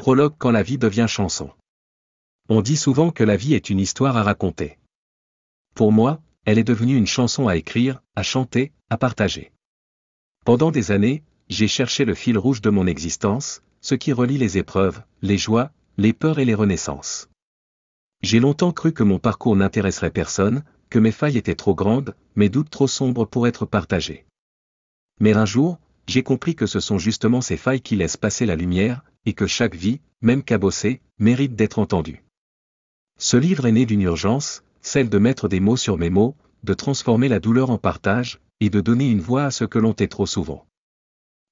Prologue quand la vie devient chanson. On dit souvent que la vie est une histoire à raconter. Pour moi, elle est devenue une chanson à écrire, à chanter, à partager. Pendant des années, j'ai cherché le fil rouge de mon existence, ce qui relie les épreuves, les joies, les peurs et les renaissances. J'ai longtemps cru que mon parcours n'intéresserait personne, que mes failles étaient trop grandes, mes doutes trop sombres pour être partagés. Mais un jour, j'ai compris que ce sont justement ces failles qui laissent passer la lumière, et que chaque vie, même cabossée, mérite d'être entendue. Ce livre est né d'une urgence, celle de mettre des mots sur mes mots, de transformer la douleur en partage, et de donner une voix à ce que l'on tait trop souvent.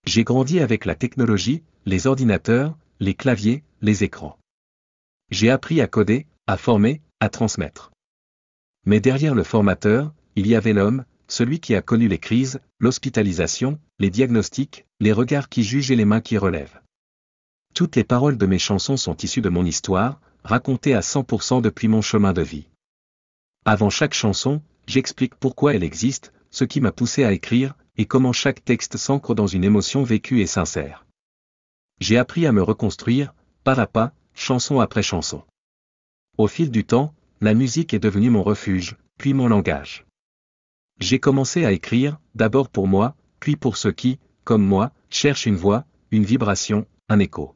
J'ai grandi avec la technologie, les ordinateurs, les claviers, les écrans. J'ai appris à coder, à former, à transmettre. Mais derrière le formateur, il y avait l'homme, celui qui a connu les crises, l'hospitalisation, les diagnostics, les regards qui jugent et les mains qui relèvent. Toutes les paroles de mes chansons sont issues de mon histoire, racontées à 100% depuis mon chemin de vie. Avant chaque chanson, j'explique pourquoi elle existe, ce qui m'a poussé à écrire, et comment chaque texte s'ancre dans une émotion vécue et sincère. J'ai appris à me reconstruire, pas à pas, chanson après chanson. Au fil du temps, la musique est devenue mon refuge, puis mon langage. J'ai commencé à écrire, d'abord pour moi, puis pour ceux qui, comme moi, cherchent une voix, une vibration, un écho.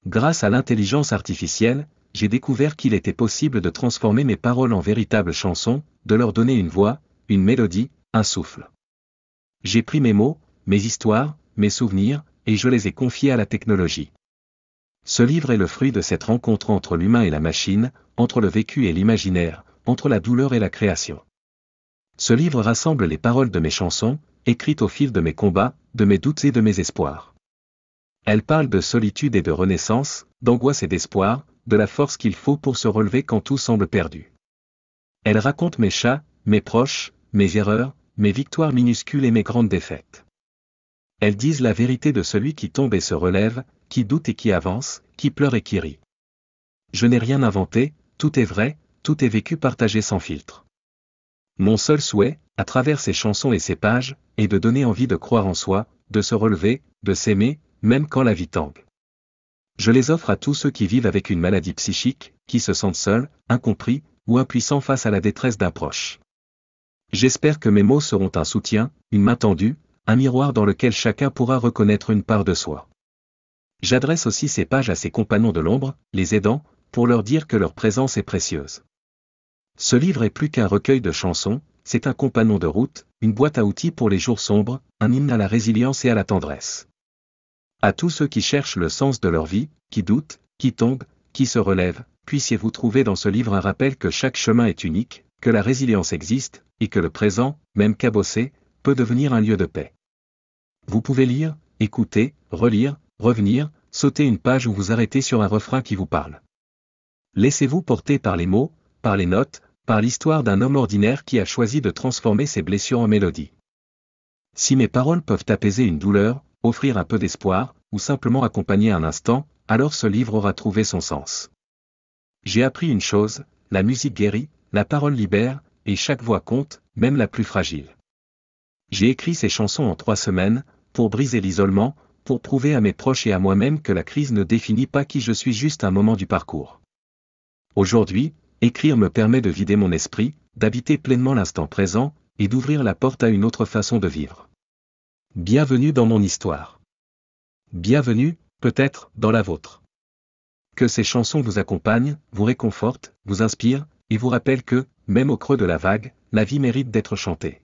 Grâce à l'intelligence artificielle, j'ai découvert qu'il était possible de transformer mes paroles en véritables chansons, de leur donner une voix, une mélodie, un souffle. J'ai pris mes mots, mes histoires, mes souvenirs, et je les ai confiés à la technologie. Ce livre est le fruit de cette rencontre entre l'humain et la machine, entre le vécu et l'imaginaire, entre la douleur et la création. Ce livre rassemble les paroles de mes chansons, écrites au fil de mes combats, de mes doutes et de mes espoirs. Elles parlent de solitude et de renaissance, d'angoisse et d'espoir, de la force qu'il faut pour se relever quand tout semble perdu. Elles racontent mes chats, mes proches, mes erreurs, mes victoires minuscules et mes grandes défaites. Elles disent la vérité de celui qui tombe et se relève, qui doute et qui avance, qui pleure et qui rit. Je n'ai rien inventé, tout est vrai, tout est vécu partagé sans filtre. Mon seul souhait, à travers ces chansons et ces pages, est de donner envie de croire en soi, de se relever, de s'aimer, même quand la vie tangue. Je les offre à tous ceux qui vivent avec une maladie psychique, qui se sentent seuls, incompris, ou impuissants face à la détresse d'un proche. J'espère que mes mots seront un soutien, une main tendue, un miroir dans lequel chacun pourra reconnaître une part de soi. J'adresse aussi ces pages à ces compagnons de l'ombre, les aidants, pour leur dire que leur présence est précieuse. Ce livre est plus qu'un recueil de chansons, c'est un compagnon de route, une boîte à outils pour les jours sombres, un hymne à la résilience et à la tendresse. À tous ceux qui cherchent le sens de leur vie, qui doutent, qui tombent, qui se relèvent, puissiez-vous trouver dans ce livre un rappel que chaque chemin est unique, que la résilience existe, et que le présent, même cabossé, peut devenir un lieu de paix. Vous pouvez lire, écouter, relire, revenir, sauter une page ou vous arrêter sur un refrain qui vous parle. Laissez-vous porter par les mots, par les notes, par l'histoire d'un homme ordinaire qui a choisi de transformer ses blessures en mélodie. Si mes paroles peuvent apaiser une douleur, offrir un peu d'espoir, ou simplement accompagner un instant, alors ce livre aura trouvé son sens. J'ai appris une chose, la musique guérit, la parole libère, et chaque voix compte, même la plus fragile. J'ai écrit ces chansons en 3 semaines, pour briser l'isolement, pour prouver à mes proches et à moi-même que la crise ne définit pas qui je suis, juste un moment du parcours. Aujourd'hui, écrire me permet de vider mon esprit, d'habiter pleinement l'instant présent, et d'ouvrir la porte à une autre façon de vivre. Bienvenue dans mon histoire. Bienvenue, peut-être, dans la vôtre. Que ces chansons vous accompagnent, vous réconfortent, vous inspirent, et vous rappellent que, même au creux de la vague, la vie mérite d'être chantée.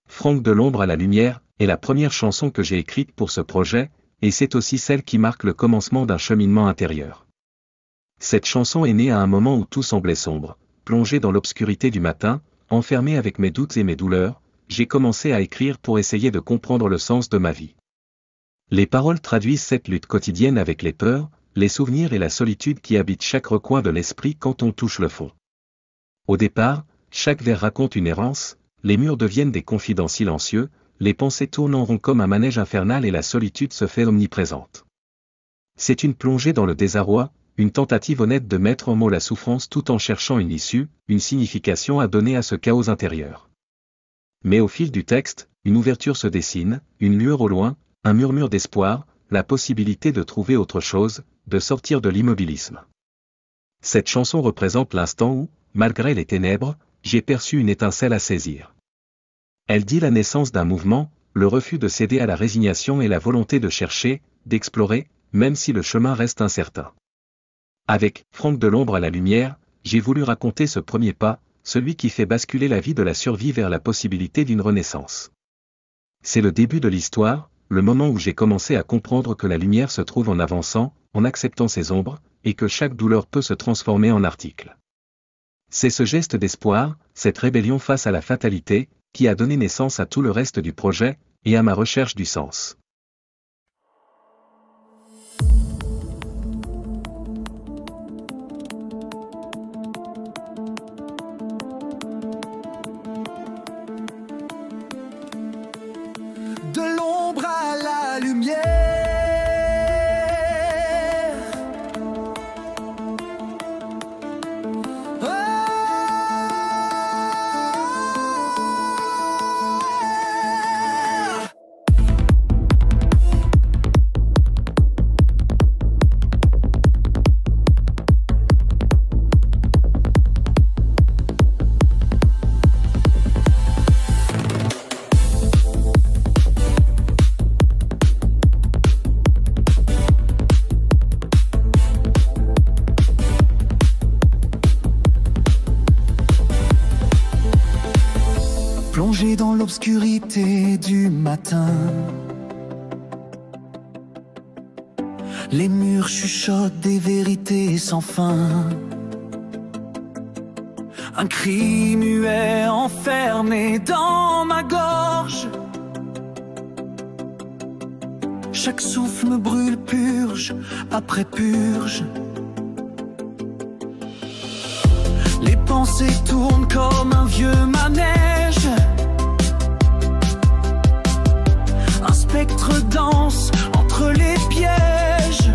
Franck de l'ombre à la lumière est la première chanson que j'ai écrite pour ce projet, et c'est aussi celle qui marque le commencement d'un cheminement intérieur. Cette chanson est née à un moment où tout semblait sombre, plongé dans l'obscurité du matin, enfermé avec mes doutes et mes douleurs, j'ai commencé à écrire pour essayer de comprendre le sens de ma vie. Les paroles traduisent cette lutte quotidienne avec les peurs, les souvenirs et la solitude qui habitent chaque recoin de l'esprit quand on touche le fond. Au départ, chaque vers raconte une errance, les murs deviennent des confidents silencieux, les pensées tournent en rond comme un manège infernal et la solitude se fait omniprésente. C'est une plongée dans le désarroi, une tentative honnête de mettre en mots la souffrance tout en cherchant une issue, une signification à donner à ce chaos intérieur. Mais au fil du texte, une ouverture se dessine, une lueur au loin, un murmure d'espoir, la possibilité de trouver autre chose, de sortir de l'immobilisme. Cette chanson représente l'instant où, malgré les ténèbres, j'ai perçu une étincelle à saisir. Elle dit la naissance d'un mouvement, le refus de céder à la résignation et la volonté de chercher, d'explorer, même si le chemin reste incertain. Avec « Franck de l'ombre à la lumière », j'ai voulu raconter ce premier pas, celui qui fait basculer la vie de la survie vers la possibilité d'une renaissance. C'est le début de l'histoire, le moment où j'ai commencé à comprendre que la lumière se trouve en avançant, en acceptant ses ombres, et que chaque douleur peut se transformer en article. C'est ce geste d'espoir, cette rébellion face à la fatalité, qui a donné naissance à tout le reste du projet, et à ma recherche du sens. De l'ombre à la lumière. Plongé dans l'obscurité du matin, les murs chuchotent des vérités sans fin. Un cri muet enfermé dans ma gorge. Chaque souffle me brûle, purge après purge. Les pensées tournent comme un vieux manège. Un spectre danse entre les pièges.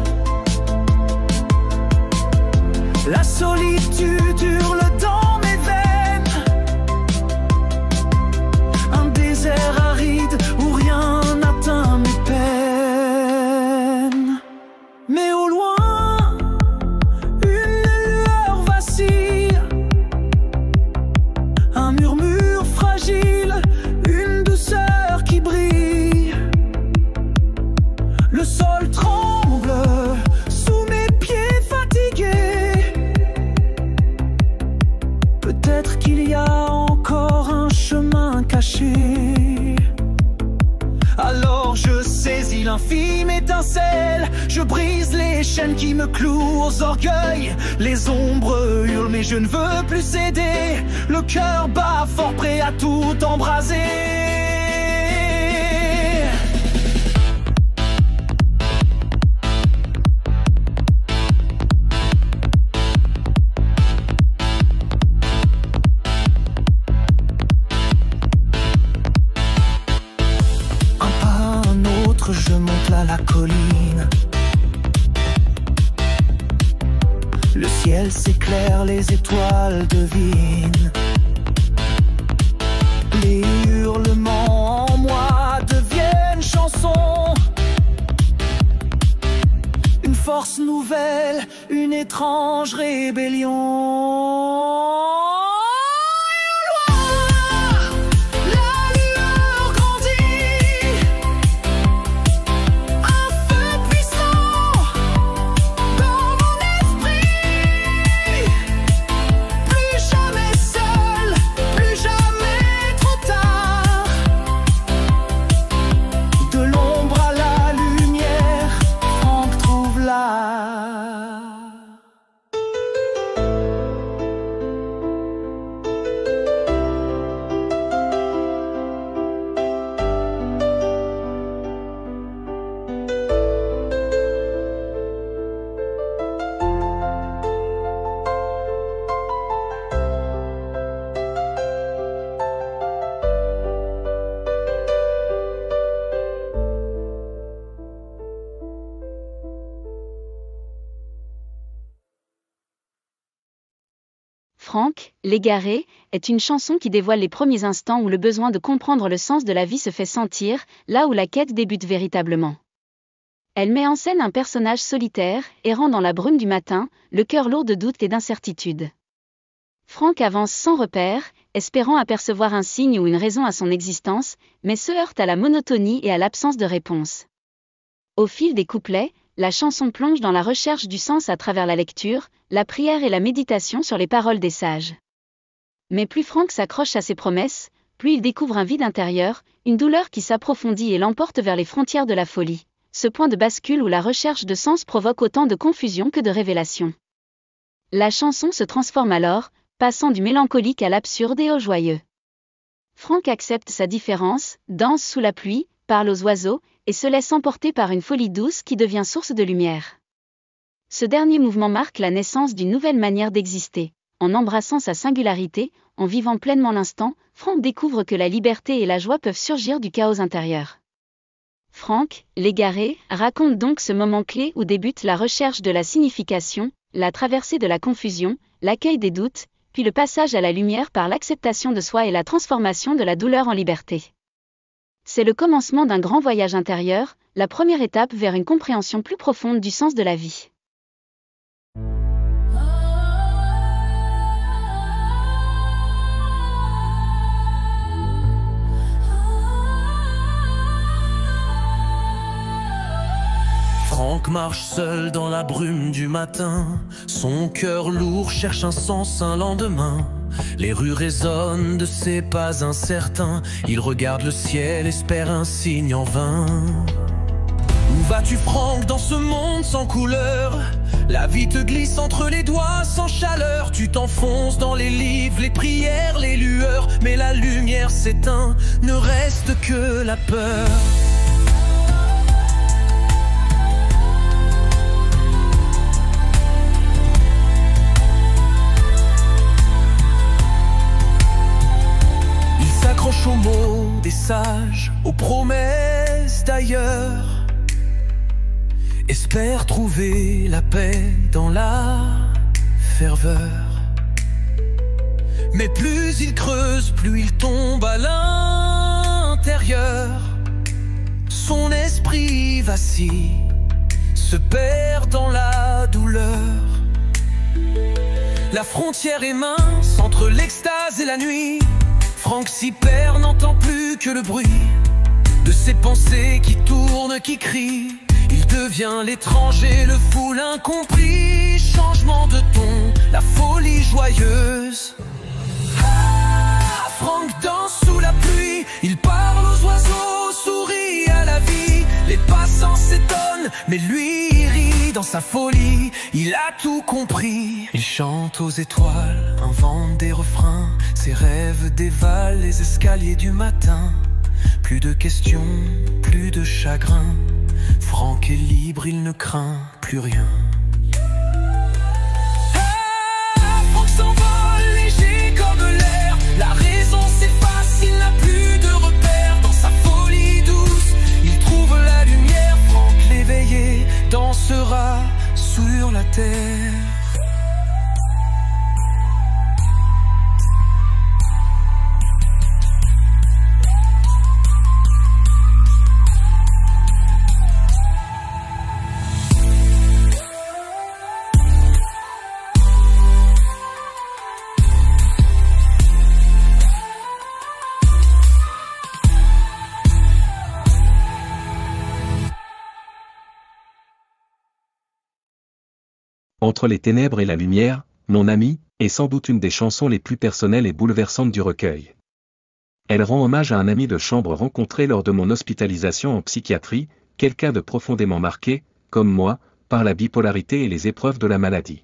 La solitude hurle dans mes veines. Un désert aride où rien n'atteint mes peines. Mais au loin, une lueur vacille. Un murmure fragile, une douceur qui brille. Le sol tremble sous mes pieds fatigués. Peut-être qu'il y a encore un chemin caché. Alors je saisis l'infime étincelle. Je brise les chaînes qui me clouent aux orgueils. Les ombres hurlent mais je ne veux plus céder. Le cœur bat fort prêt à tout embraser. Un pas, un autre, je monte là la colline. Le ciel s'éclaire, les étoiles devinent. Les hurlements en moi deviennent chansons. Une force nouvelle, une étrange rébellion. Franck, l'égaré, est une chanson qui dévoile les premiers instants où le besoin de comprendre le sens de la vie se fait sentir, là où la quête débute véritablement. Elle met en scène un personnage solitaire, errant dans la brume du matin, le cœur lourd de doutes et d'incertitudes. Franck avance sans repère, espérant apercevoir un signe ou une raison à son existence, mais se heurte à la monotonie et à l'absence de réponse. Au fil des couplets, la chanson plonge dans la recherche du sens à travers la lecture, la prière et la méditation sur les paroles des sages. Mais plus Franck s'accroche à ses promesses, plus il découvre un vide intérieur, une douleur qui s'approfondit et l'emporte vers les frontières de la folie. Ce point de bascule où la recherche de sens provoque autant de confusion que de révélation. La chanson se transforme alors, passant du mélancolique à l'absurde et au joyeux. Franck accepte sa différence, danse sous la pluie, parle aux oiseaux, et se laisse emporter par une folie douce qui devient source de lumière. Ce dernier mouvement marque la naissance d'une nouvelle manière d'exister. En embrassant sa singularité, en vivant pleinement l'instant, Franck découvre que la liberté et la joie peuvent surgir du chaos intérieur. Franck, l'égaré, raconte donc ce moment clé où débute la recherche de la signification, la traversée de la confusion, l'accueil des doutes, puis le passage à la lumière par l'acceptation de soi et la transformation de la douleur en liberté. C'est le commencement d'un grand voyage intérieur, la première étape vers une compréhension plus profonde du sens de la vie. Franck marche seul dans la brume du matin. Son cœur lourd cherche un sens, un lendemain. Les rues résonnent de ses pas incertains. Il regarde le ciel, espère un signe en vain. Où vas-tu Franck dans ce monde sans couleur? La vie te glisse entre les doigts sans chaleur. Tu t'enfonces dans les livres, les prières, les lueurs. Mais la lumière s'éteint, ne reste que la peur. S'accroche aux mots des sages, aux promesses d'ailleurs. Espère trouver la paix dans la ferveur. Mais plus il creuse, plus il tombe à l'intérieur. Son esprit vacille, se perd dans la douleur. La frontière est mince entre l'extase et la nuit. Franck s'y perd, n'entend plus que le bruit de ses pensées qui tournent, qui crient. Il devient l'étranger, le fou, l'incompris. Changement de ton, la folie joyeuse. Ah, Franck danse sous la pluie. Il parle aux oiseaux, sourit à la vie. Les passants s'étonnent, mais lui il rit dans sa folie. Il a tout compris. Il chante aux étoiles, invente des refrains. Ses rêves dévalent les escaliers du matin. Plus de questions, plus de chagrin. Franck est libre, il ne craint plus rien. Ah, Franck s'envole léger comme l'air. La raison s'efface, il n'a plus de repères. Dans sa folie douce, il trouve la lumière. Franck l'éveillé dansera sur la terre. Entre les ténèbres et la lumière, mon ami, est sans doute une des chansons les plus personnelles et bouleversantes du recueil. Elle rend hommage à un ami de chambre rencontré lors de mon hospitalisation en psychiatrie, quelqu'un de profondément marqué, comme moi, par la bipolarité et les épreuves de la maladie.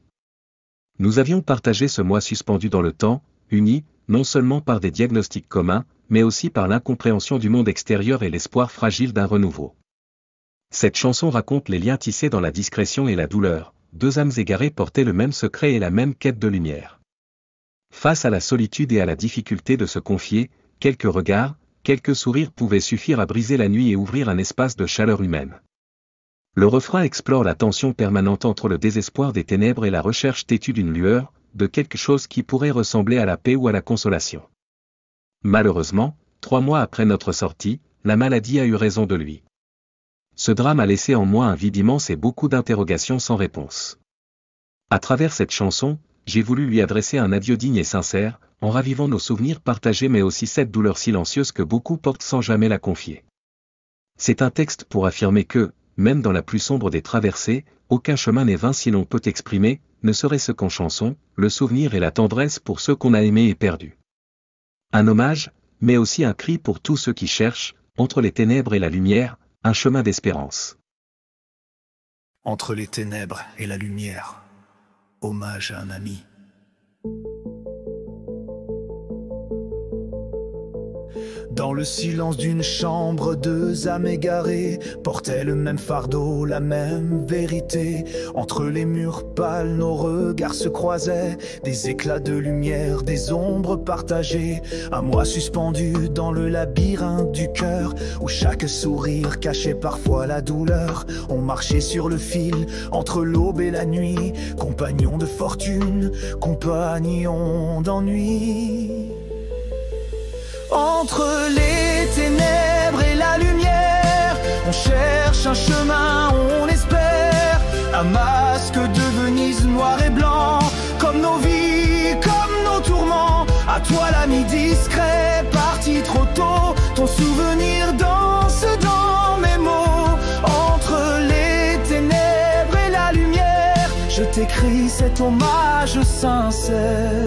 Nous avions partagé ce mois suspendu dans le temps, unis, non seulement par des diagnostics communs, mais aussi par l'incompréhension du monde extérieur et l'espoir fragile d'un renouveau. Cette chanson raconte les liens tissés dans la discrétion et la douleur. Deux âmes égarées portaient le même secret et la même quête de lumière. Face à la solitude et à la difficulté de se confier, quelques regards, quelques sourires pouvaient suffire à briser la nuit et ouvrir un espace de chaleur humaine. Le refrain explore la tension permanente entre le désespoir des ténèbres et la recherche têtue d'une lueur, de quelque chose qui pourrait ressembler à la paix ou à la consolation. Malheureusement, 3 mois après notre sortie, la maladie a eu raison de lui. Ce drame a laissé en moi un vide immense et beaucoup d'interrogations sans réponse. À travers cette chanson, j'ai voulu lui adresser un adieu digne et sincère, en ravivant nos souvenirs partagés mais aussi cette douleur silencieuse que beaucoup portent sans jamais la confier. C'est un texte pour affirmer que, même dans la plus sombre des traversées, aucun chemin n'est vain si l'on peut exprimer, ne serait-ce qu'en chanson, le souvenir et la tendresse pour ceux qu'on a aimés et perdus. Un hommage, mais aussi un cri pour tous ceux qui cherchent, entre les ténèbres et la lumière, un chemin d'espérance. Entre les ténèbres et la lumière, hommage à un ami. Dans le silence d'une chambre, deux âmes égarées portaient le même fardeau, la même vérité. Entre les murs pâles, nos regards se croisaient, des éclats de lumière, des ombres partagées. Un moi suspendu dans le labyrinthe du cœur, où chaque sourire cachait parfois la douleur. On marchait sur le fil, entre l'aube et la nuit, compagnons de fortune, compagnons d'ennui. Entre les ténèbres et la lumière, on cherche un chemin, on espère. Un masque de Venise noir et blanc, comme nos vies, comme nos tourments. À toi l'ami discret, parti trop tôt, ton souvenir danse dans mes mots. Entre les ténèbres et la lumière, je t'écris cet hommage sincère.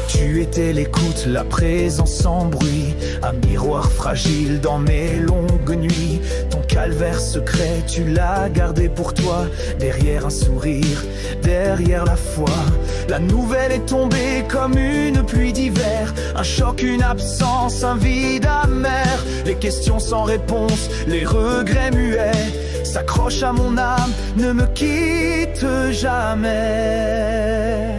Tu étais l'écoute, la présence sans bruit, un miroir fragile dans mes longues nuits. Ton calvaire secret, tu l'as gardé pour toi, derrière un sourire, derrière la foi. La nouvelle est tombée comme une pluie d'hiver, un choc, une absence, un vide amer. Les questions sans réponse, les regrets muets, s'accrochent à mon âme, ne me quitte jamais.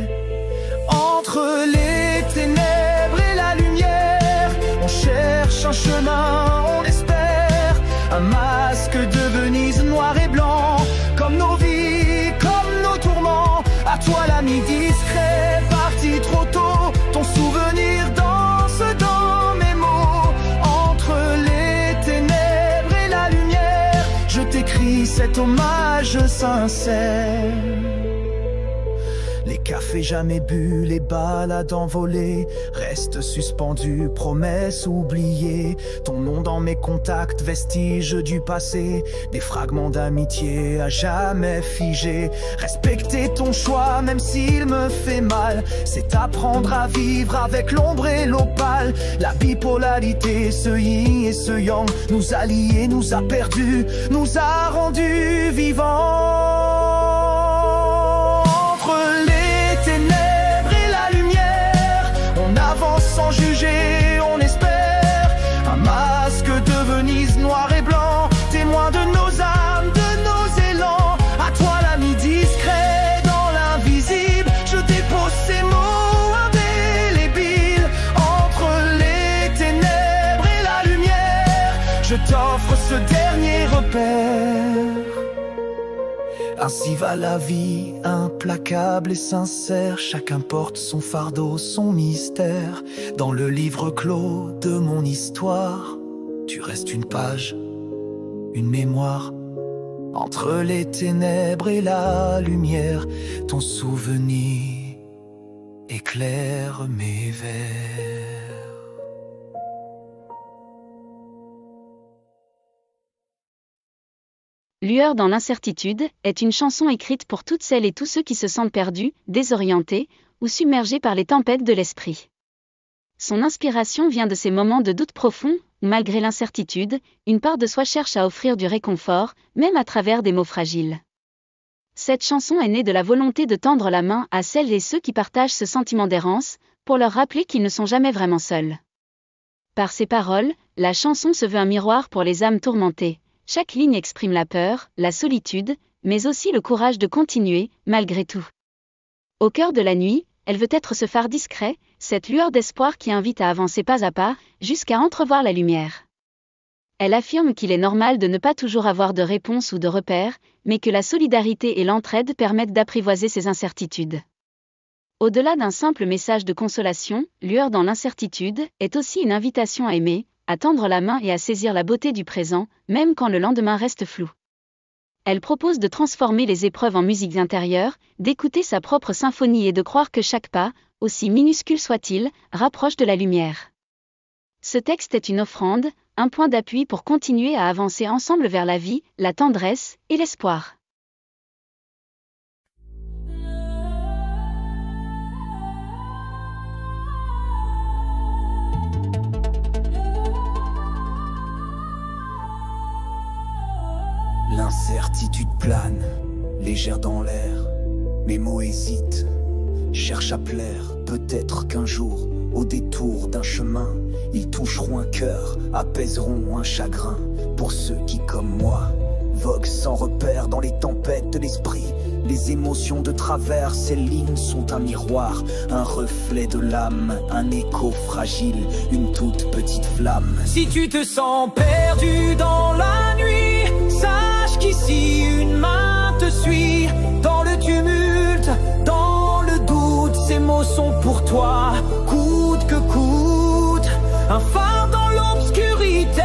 Entre les ténèbres et la lumière, on cherche un chemin, on espère. Un masque de Venise noir et blanc, comme nos vies, comme nos tourments. À toi l'ami discret, parti trop tôt, ton souvenir danse dans mes mots. Entre les ténèbres et la lumière, je t'écris cet hommage sincère. Les cafés jamais bu, les balades envolées restent suspendus, promesses oubliées. Ton nom dans mes contacts, vestiges du passé, des fragments d'amitié à jamais figés. Respecter ton choix même s'il me fait mal, c'est apprendre à vivre avec l'ombre et l'opale. La bipolarité, ce yin et ce yang, nous a liés, nous a perdus, nous a rendus vivants. Sans juger, on espère. Un masque de Venise noir et blanc, témoin de nos âmes, de nos élans. À toi l'ami discret dans l'invisible, je dépose ces mots indélébiles. Entre les ténèbres et la lumière, je t'offre ce dernier repère. Ainsi va la vie, implacable et sincère. Chacun porte son fardeau, son mystère. Dans le livre clos de mon histoire, tu restes une page, une mémoire. Entre les ténèbres et la lumière, ton souvenir éclaire mes vers. Lueur dans l'incertitude est une chanson écrite pour toutes celles et tous ceux qui se sentent perdus, désorientés ou submergés par les tempêtes de l'esprit. Son inspiration vient de ces moments de doute profond où, malgré l'incertitude, une part de soi cherche à offrir du réconfort, même à travers des mots fragiles. Cette chanson est née de la volonté de tendre la main à celles et ceux qui partagent ce sentiment d'errance, pour leur rappeler qu'ils ne sont jamais vraiment seuls. Par ses paroles, la chanson se veut un miroir pour les âmes tourmentées. Chaque ligne exprime la peur, la solitude, mais aussi le courage de continuer, malgré tout. Au cœur de la nuit, elle veut être ce phare discret, cette lueur d'espoir qui invite à avancer pas à pas, jusqu'à entrevoir la lumière. Elle affirme qu'il est normal de ne pas toujours avoir de réponse ou de repères, mais que la solidarité et l'entraide permettent d'apprivoiser ces incertitudes. Au-delà d'un simple message de consolation, Lueur dans l'incertitude est aussi une invitation à aimer, à tendre la main et à saisir la beauté du présent, même quand le lendemain reste flou. Elle propose de transformer les épreuves en musique intérieure, d'écouter sa propre symphonie et de croire que chaque pas, aussi minuscule soit-il, rapproche de la lumière. Ce texte est une offrande, un point d'appui pour continuer à avancer ensemble vers la vie, la tendresse et l'espoir. L'incertitude plane, légère dans l'air. Mes mots hésitent, cherchent à plaire. Peut-être qu'un jour, au détour d'un chemin, ils toucheront un cœur, apaiseront un chagrin. Pour ceux qui, comme moi, voguent sans repère dans les tempêtes de l'esprit. Les émotions de travers, ces lignes sont un miroir, un reflet de l'âme, un écho fragile, une toute petite flamme. Si tu te sens perdu dans la nuit, sache qu'ici une main te suit. Dans le tumulte, dans le doute, ces mots sont pour toi, coûte que coûte. Un phare dans l'obscurité,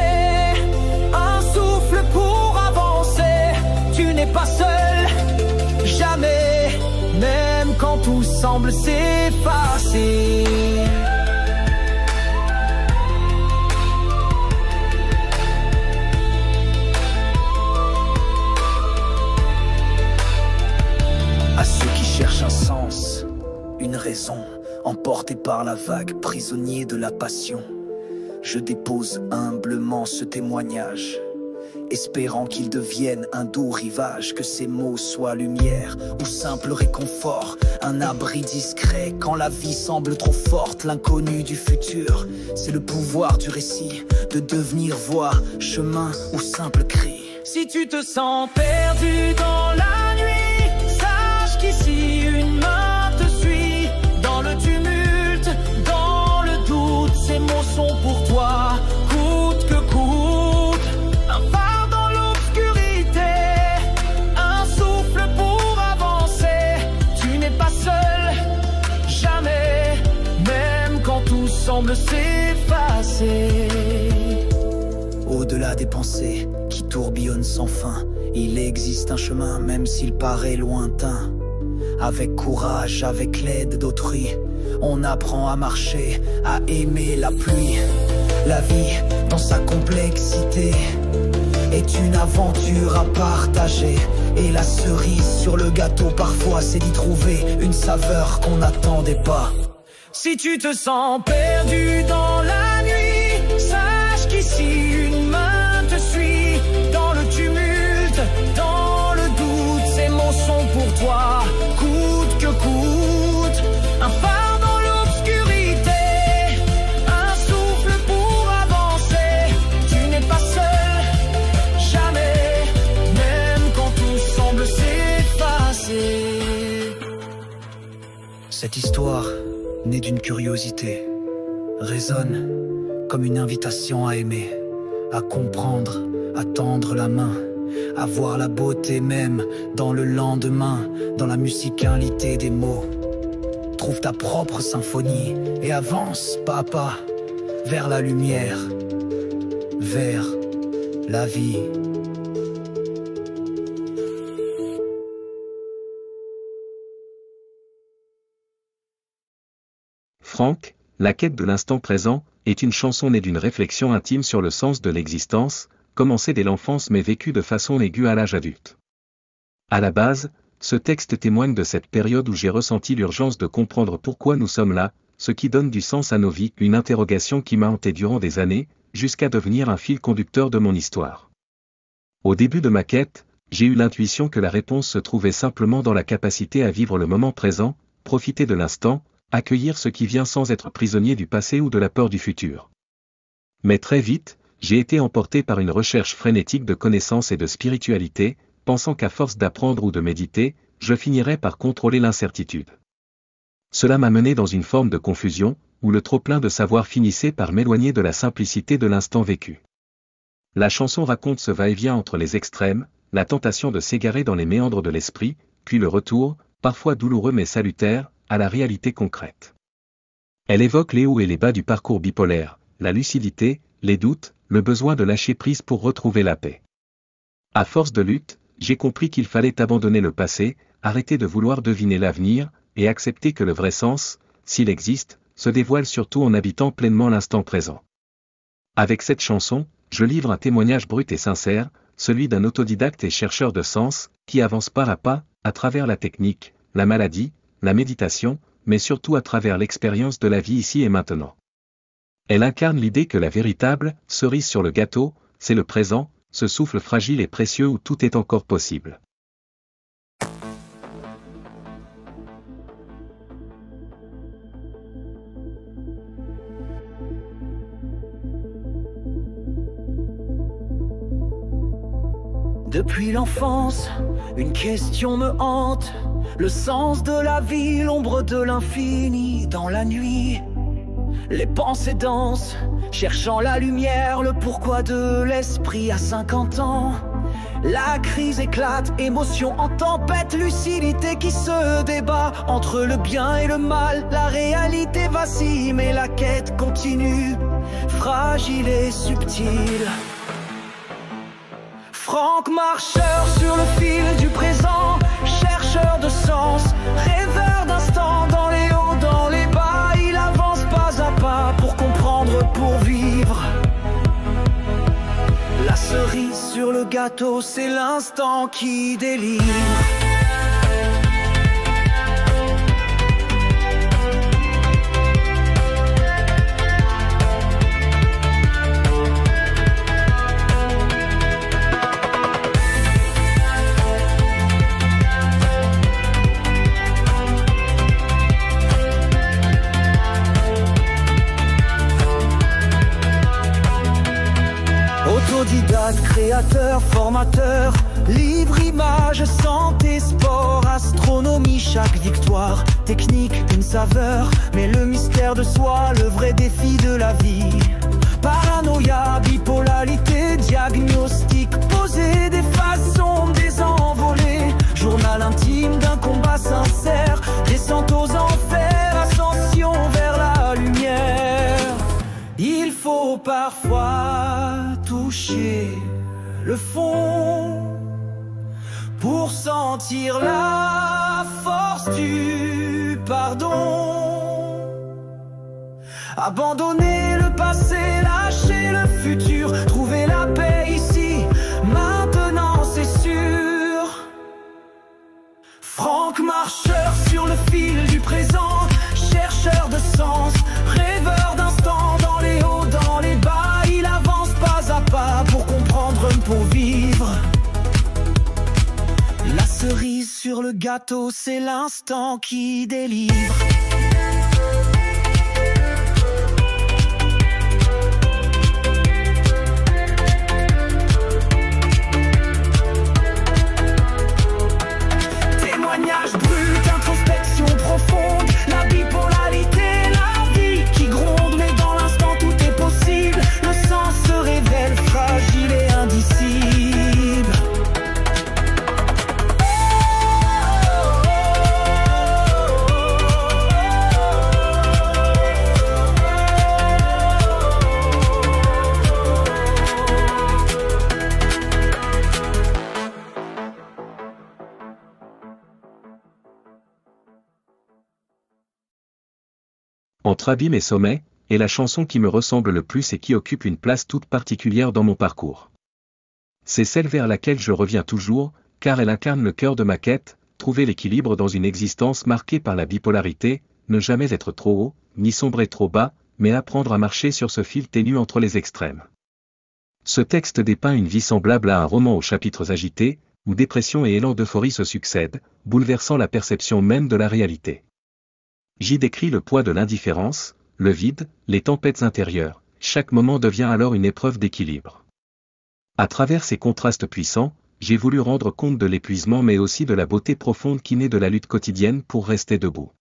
un souffle pour avancer. Tu n'es pas seul, jamais, même quand tout semble s'effacer. À ceux qui cherchent un sens, une raison, emportés par la vague, prisonniers de la passion, je dépose humblement ce témoignage, espérant qu'il devienne un doux rivage, que ces mots soient lumière ou simple réconfort, un abri discret quand la vie semble trop forte. L'inconnu du futur, c'est le pouvoir du récit, de devenir voix, chemin ou simple cri. Si tu te sens perdu dans la nuit, sache qu'ici une main te suit. Dans le tumulte, dans le doute, ces mots sont pour toi, coûte que coûte. Un phare dans l'obscurité, un souffle pour avancer. Tu n'es pas seul, jamais, même quand tout semble s'effacer. Au-delà des pensées qui tourbillonnent sans fin, il existe un chemin même s'il paraît lointain. Avec courage, avec l'aide d'autrui, on apprend à marcher, à aimer la pluie. La vie, dans sa complexité, est une aventure à partager. Et la cerise sur le gâteau, parfois, c'est d'y trouver une saveur qu'on n'attendait pas. Si tu te sens perdu dans la nuit, sache qu'ici une main te suit. Dans le tumulte, dans le doute, ces mots sont pour toi, coûte que coûte. Un phare dans l'obscurité, un souffle pour avancer. Tu n'es pas seul, jamais, même quand tout semble s'effacer. Cette histoire, née d'une curiosité, résonne comme une invitation à aimer, à comprendre, à tendre la main, à voir la beauté même dans le lendemain, dans la musicalité des mots. Trouve ta propre symphonie et avance pas à pas vers la lumière, vers la vie. Franck, La quête de l'instant présent, est une chanson née d'une réflexion intime sur le sens de l'existence, commencée dès l'enfance mais vécue de façon aiguë à l'âge adulte. À la base, ce texte témoigne de cette période où j'ai ressenti l'urgence de comprendre pourquoi nous sommes là, ce qui donne du sens à nos vies, une interrogation qui m'a hanté durant des années, jusqu'à devenir un fil conducteur de mon histoire. Au début de ma quête, j'ai eu l'intuition que la réponse se trouvait simplement dans la capacité à vivre le moment présent, profiter de l'instant, accueillir ce qui vient sans être prisonnier du passé ou de la peur du futur. Mais très vite, j'ai été emporté par une recherche frénétique de connaissances et de spiritualité, pensant qu'à force d'apprendre ou de méditer, je finirais par contrôler l'incertitude. Cela m'a mené dans une forme de confusion, où le trop-plein de savoir finissait par m'éloigner de la simplicité de l'instant vécu. La chanson raconte ce va-et-vient entre les extrêmes, la tentation de s'égarer dans les méandres de l'esprit, puis le retour, parfois douloureux mais salutaire, à la réalité concrète. Elle évoque les hauts et les bas du parcours bipolaire, la lucidité, les doutes, le besoin de lâcher prise pour retrouver la paix. À force de lutte, j'ai compris qu'il fallait abandonner le passé, arrêter de vouloir deviner l'avenir, et accepter que le vrai sens, s'il existe, se dévoile surtout en habitant pleinement l'instant présent. Avec cette chanson, je livre un témoignage brut et sincère, celui d'un autodidacte et chercheur de sens, qui avance pas à pas, à travers la technique, la maladie, la méditation, mais surtout à travers l'expérience de la vie ici et maintenant. Elle incarne l'idée que la véritable cerise sur le gâteau, c'est le présent, ce souffle fragile et précieux où tout est encore possible. Depuis l'enfance, une question me hante. Le sens de la vie, l'ombre de l'infini dans la nuit. Les pensées dansent, cherchant la lumière, le pourquoi de l'esprit à 50 ans. La crise éclate, émotion en tempête, lucidité qui se débat entre le bien et le mal. La réalité vacille, mais la quête continue, fragile et subtile. Franck, marcheur sur le fil du présent, chercheur de sens, rêveur d'instant, dans les hauts, dans les bas, il avance pas à pas pour comprendre, pour vivre. La cerise sur le gâteau, c'est l'instant qui délivre. Autodidacte, créateur, formateur, livre, image, santé, sport, astronomie, chaque victoire, technique, une saveur, mais le mystère de soi, le vrai défi de la vie. Paranoïa, bipolarité, diagnostic, poser des façons désenvolées, journal intime d'un combat sincère, descente aux enfers, ascension vers la lumière. Il faut parfois toucher le fond pour sentir la force du pardon. Abandonner le passé, lâcher le futur, trouver la paix ici, maintenant c'est sûr. Franck, marcheur sur le fil du présent, chercheur de sens, rêveur d'instant, dans les hauts, dans les bas, il avance pas à pas pour comprendre, pour vivre. La cerise sur le gâteau, c'est l'instant qui délivre. Témoignage brut, introspection profonde, la bipolarité, la vie qui gronde, mais dans l'instant tout est possible. Le sens se révèle fragile et indicible. Entre abîme et sommet, est la chanson qui me ressemble le plus et qui occupe une place toute particulière dans mon parcours. C'est celle vers laquelle je reviens toujours, car elle incarne le cœur de ma quête, trouver l'équilibre dans une existence marquée par la bipolarité, ne jamais être trop haut, ni sombrer trop bas, mais apprendre à marcher sur ce fil ténu entre les extrêmes. Ce texte dépeint une vie semblable à un roman aux chapitres agités, où dépression et élan d'euphorie se succèdent, bouleversant la perception même de la réalité. J'y décris le poids de l'indifférence, le vide, les tempêtes intérieures, chaque moment devient alors une épreuve d'équilibre. À travers ces contrastes puissants, j'ai voulu rendre compte de l'épuisement mais aussi de la beauté profonde qui naît de la lutte quotidienne pour rester debout.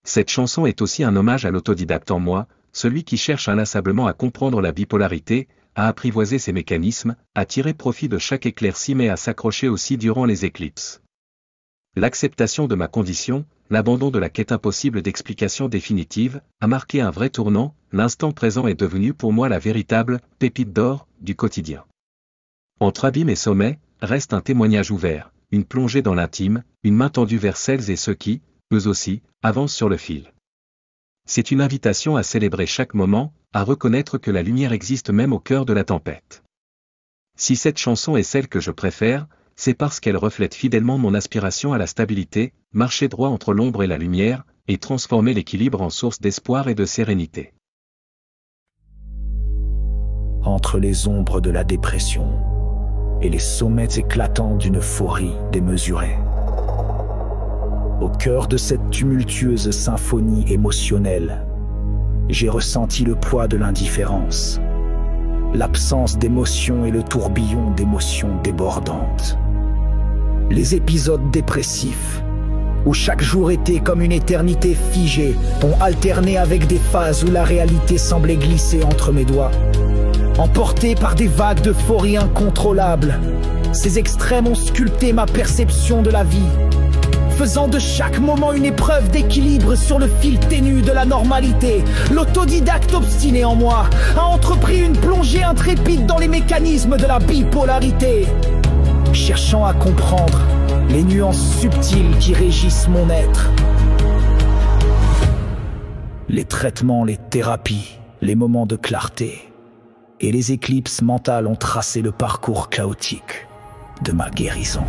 Cette chanson est aussi un hommage à l'autodidacte en moi, celui qui cherche inlassablement à comprendre la bipolarité, à apprivoiser ses mécanismes, à tirer profit de chaque éclaircie mais à s'accrocher aussi durant les éclipses. L'acceptation de ma condition, l'abandon de la quête impossible d'explication définitive, a marqué un vrai tournant. L'instant présent est devenu pour moi la véritable « pépite d'or » du quotidien. Entre abîme et sommet, reste un témoignage ouvert, une plongée dans l'intime, une main tendue vers celles et ceux qui, eux aussi, avancent sur le fil. C'est une invitation à célébrer chaque moment, à reconnaître que la lumière existe même au cœur de la tempête. Si cette chanson est celle que je préfère, c'est parce qu'elle reflète fidèlement mon aspiration à la stabilité, marcher droit entre l'ombre et la lumière, et transformer l'équilibre en source d'espoir et de sérénité. Entre les ombres de la dépression et les sommets éclatants d'une euphorie démesurée, au cœur de cette tumultueuse symphonie émotionnelle, j'ai ressenti le poids de l'indifférence, l'absence d'émotion et le tourbillon d'émotions débordantes. Les épisodes dépressifs, où chaque jour était comme une éternité figée, ont alterné avec des phases où la réalité semblait glisser entre mes doigts. Emporté par des vagues d'euphorie incontrôlables, ces extrêmes ont sculpté ma perception de la vie, faisant de chaque moment une épreuve d'équilibre sur le fil ténu de la normalité. L'autodidacte obstiné en moi a entrepris une plongée intrépide dans les mécanismes de la bipolarité, cherchant à comprendre les nuances subtiles qui régissent mon être. Les traitements, les thérapies, les moments de clarté et les éclipses mentales ont tracé le parcours chaotique de ma guérison.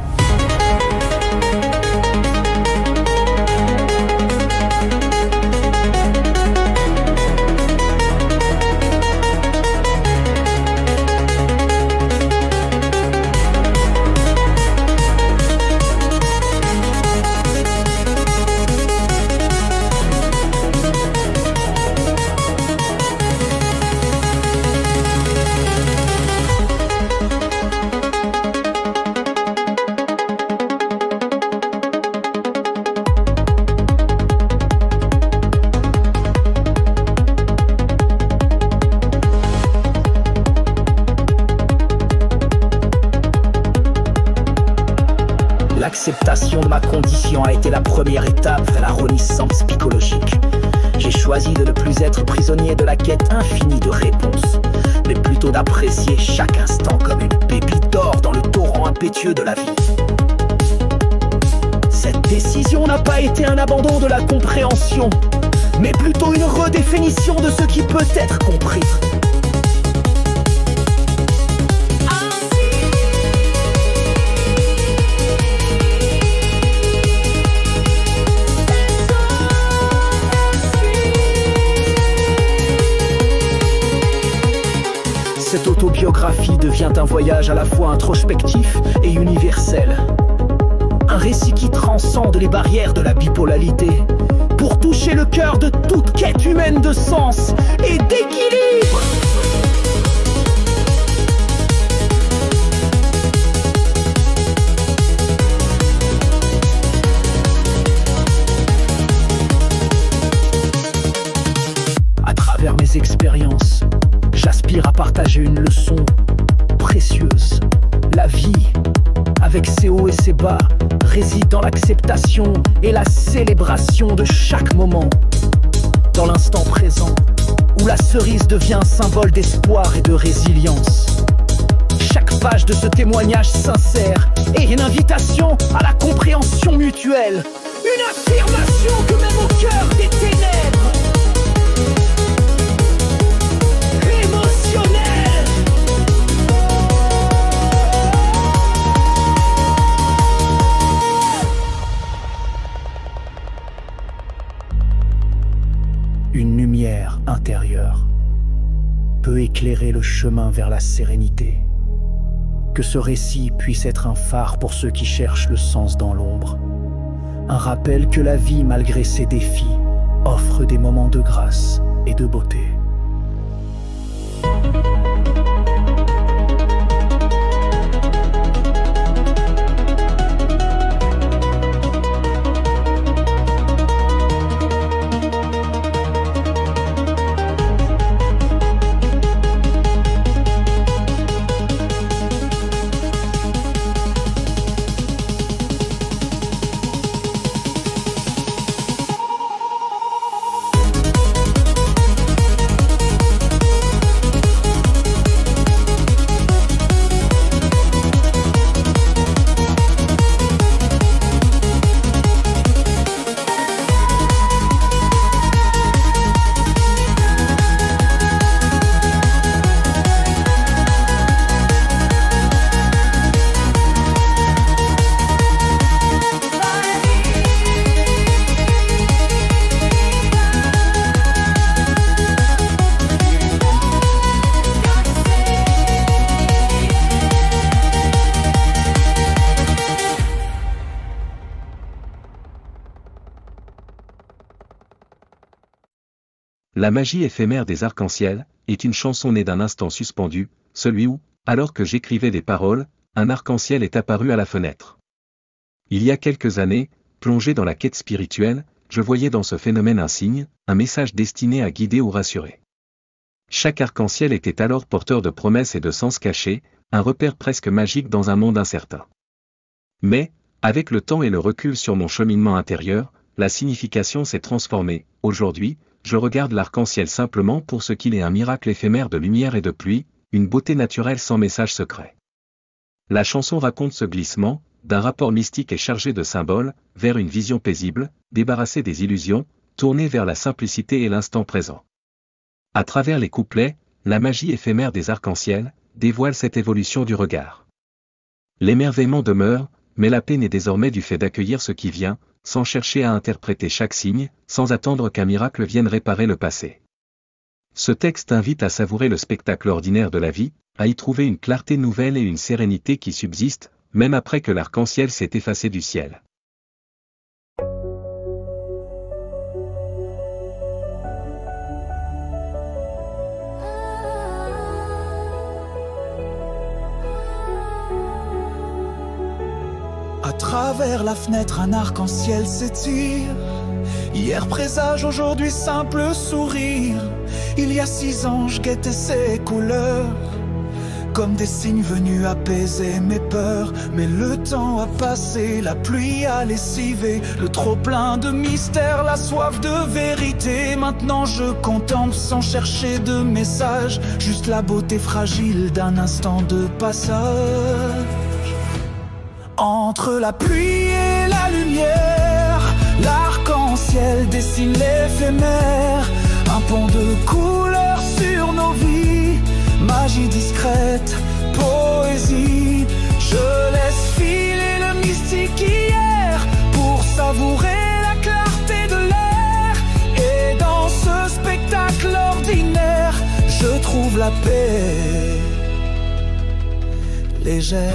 L'acceptation de ma condition a été la première étape vers la renaissance psychologique. J'ai choisi de ne plus être prisonnier de la quête infinie de réponses, mais plutôt d'apprécier chaque instant comme une pépite d'or dans le torrent impétueux de la vie. Cette décision n'a pas été un abandon de la compréhension, mais plutôt une redéfinition de ce qui peut être compris. Cette autobiographie devient un voyage à la fois introspectif et universel. Un récit qui transcende les barrières de la bipolarité pour toucher le cœur de toute quête humaine de sens et d'équilibre. À travers mes expériences, j'aspire à partager une leçon précieuse. La vie, avec ses hauts et ses bas, réside dans l'acceptation et la célébration de chaque moment. Dans l'instant présent, où la cerise devient un symbole d'espoir et de résilience. Chaque page de ce témoignage sincère est une invitation à la compréhension mutuelle. Une affirmation que même au cœur des ténèbres, une lumière intérieure peut éclairer le chemin vers la sérénité. Que ce récit puisse être un phare pour ceux qui cherchent le sens dans l'ombre. Un rappel que la vie, malgré ses défis, offre des moments de grâce et de beauté. La magie éphémère des arcs-en-ciel est une chanson née d'un instant suspendu, celui où, alors que j'écrivais des paroles, un arc-en-ciel est apparu à la fenêtre. Il y a quelques années, plongé dans la quête spirituelle, je voyais dans ce phénomène un signe, un message destiné à guider ou rassurer. Chaque arc-en-ciel était alors porteur de promesses et de sens cachés, un repère presque magique dans un monde incertain. Mais, avec le temps et le recul sur mon cheminement intérieur, la signification s'est transformée. Aujourd'hui, je regarde l'arc-en-ciel simplement pour ce qu'il est, un miracle éphémère de lumière et de pluie, une beauté naturelle sans message secret. La chanson raconte ce glissement, d'un rapport mystique et chargé de symboles, vers une vision paisible, débarrassée des illusions, tournée vers la simplicité et l'instant présent. À travers les couplets, la magie éphémère des arcs-en-ciel dévoile cette évolution du regard. L'émerveillement demeure, mais la paix naît désormais du fait d'accueillir ce qui vient, sans chercher à interpréter chaque signe, sans attendre qu'un miracle vienne réparer le passé. Ce texte invite à savourer le spectacle ordinaire de la vie, à y trouver une clarté nouvelle et une sérénité qui subsiste, même après que l'arc-en-ciel s'est effacé du ciel. À travers la fenêtre, un arc-en-ciel s'étire. Hier présage, aujourd'hui simple sourire. Il y a 6 ans, je guettais ces couleurs, comme des signes venus apaiser mes peurs. Mais le temps a passé, la pluie a lessivé le trop-plein de mystère, la soif de vérité. Maintenant je contemple sans chercher de message, juste la beauté fragile d'un instant de passage. Entre la pluie et la lumière, l'arc-en-ciel dessine l'éphémère, un pont de couleurs sur nos vies, magie discrète, poésie. Je laisse filer le mystique hier pour savourer la clarté de l'air. Et dans ce spectacle ordinaire, je trouve la paix légère.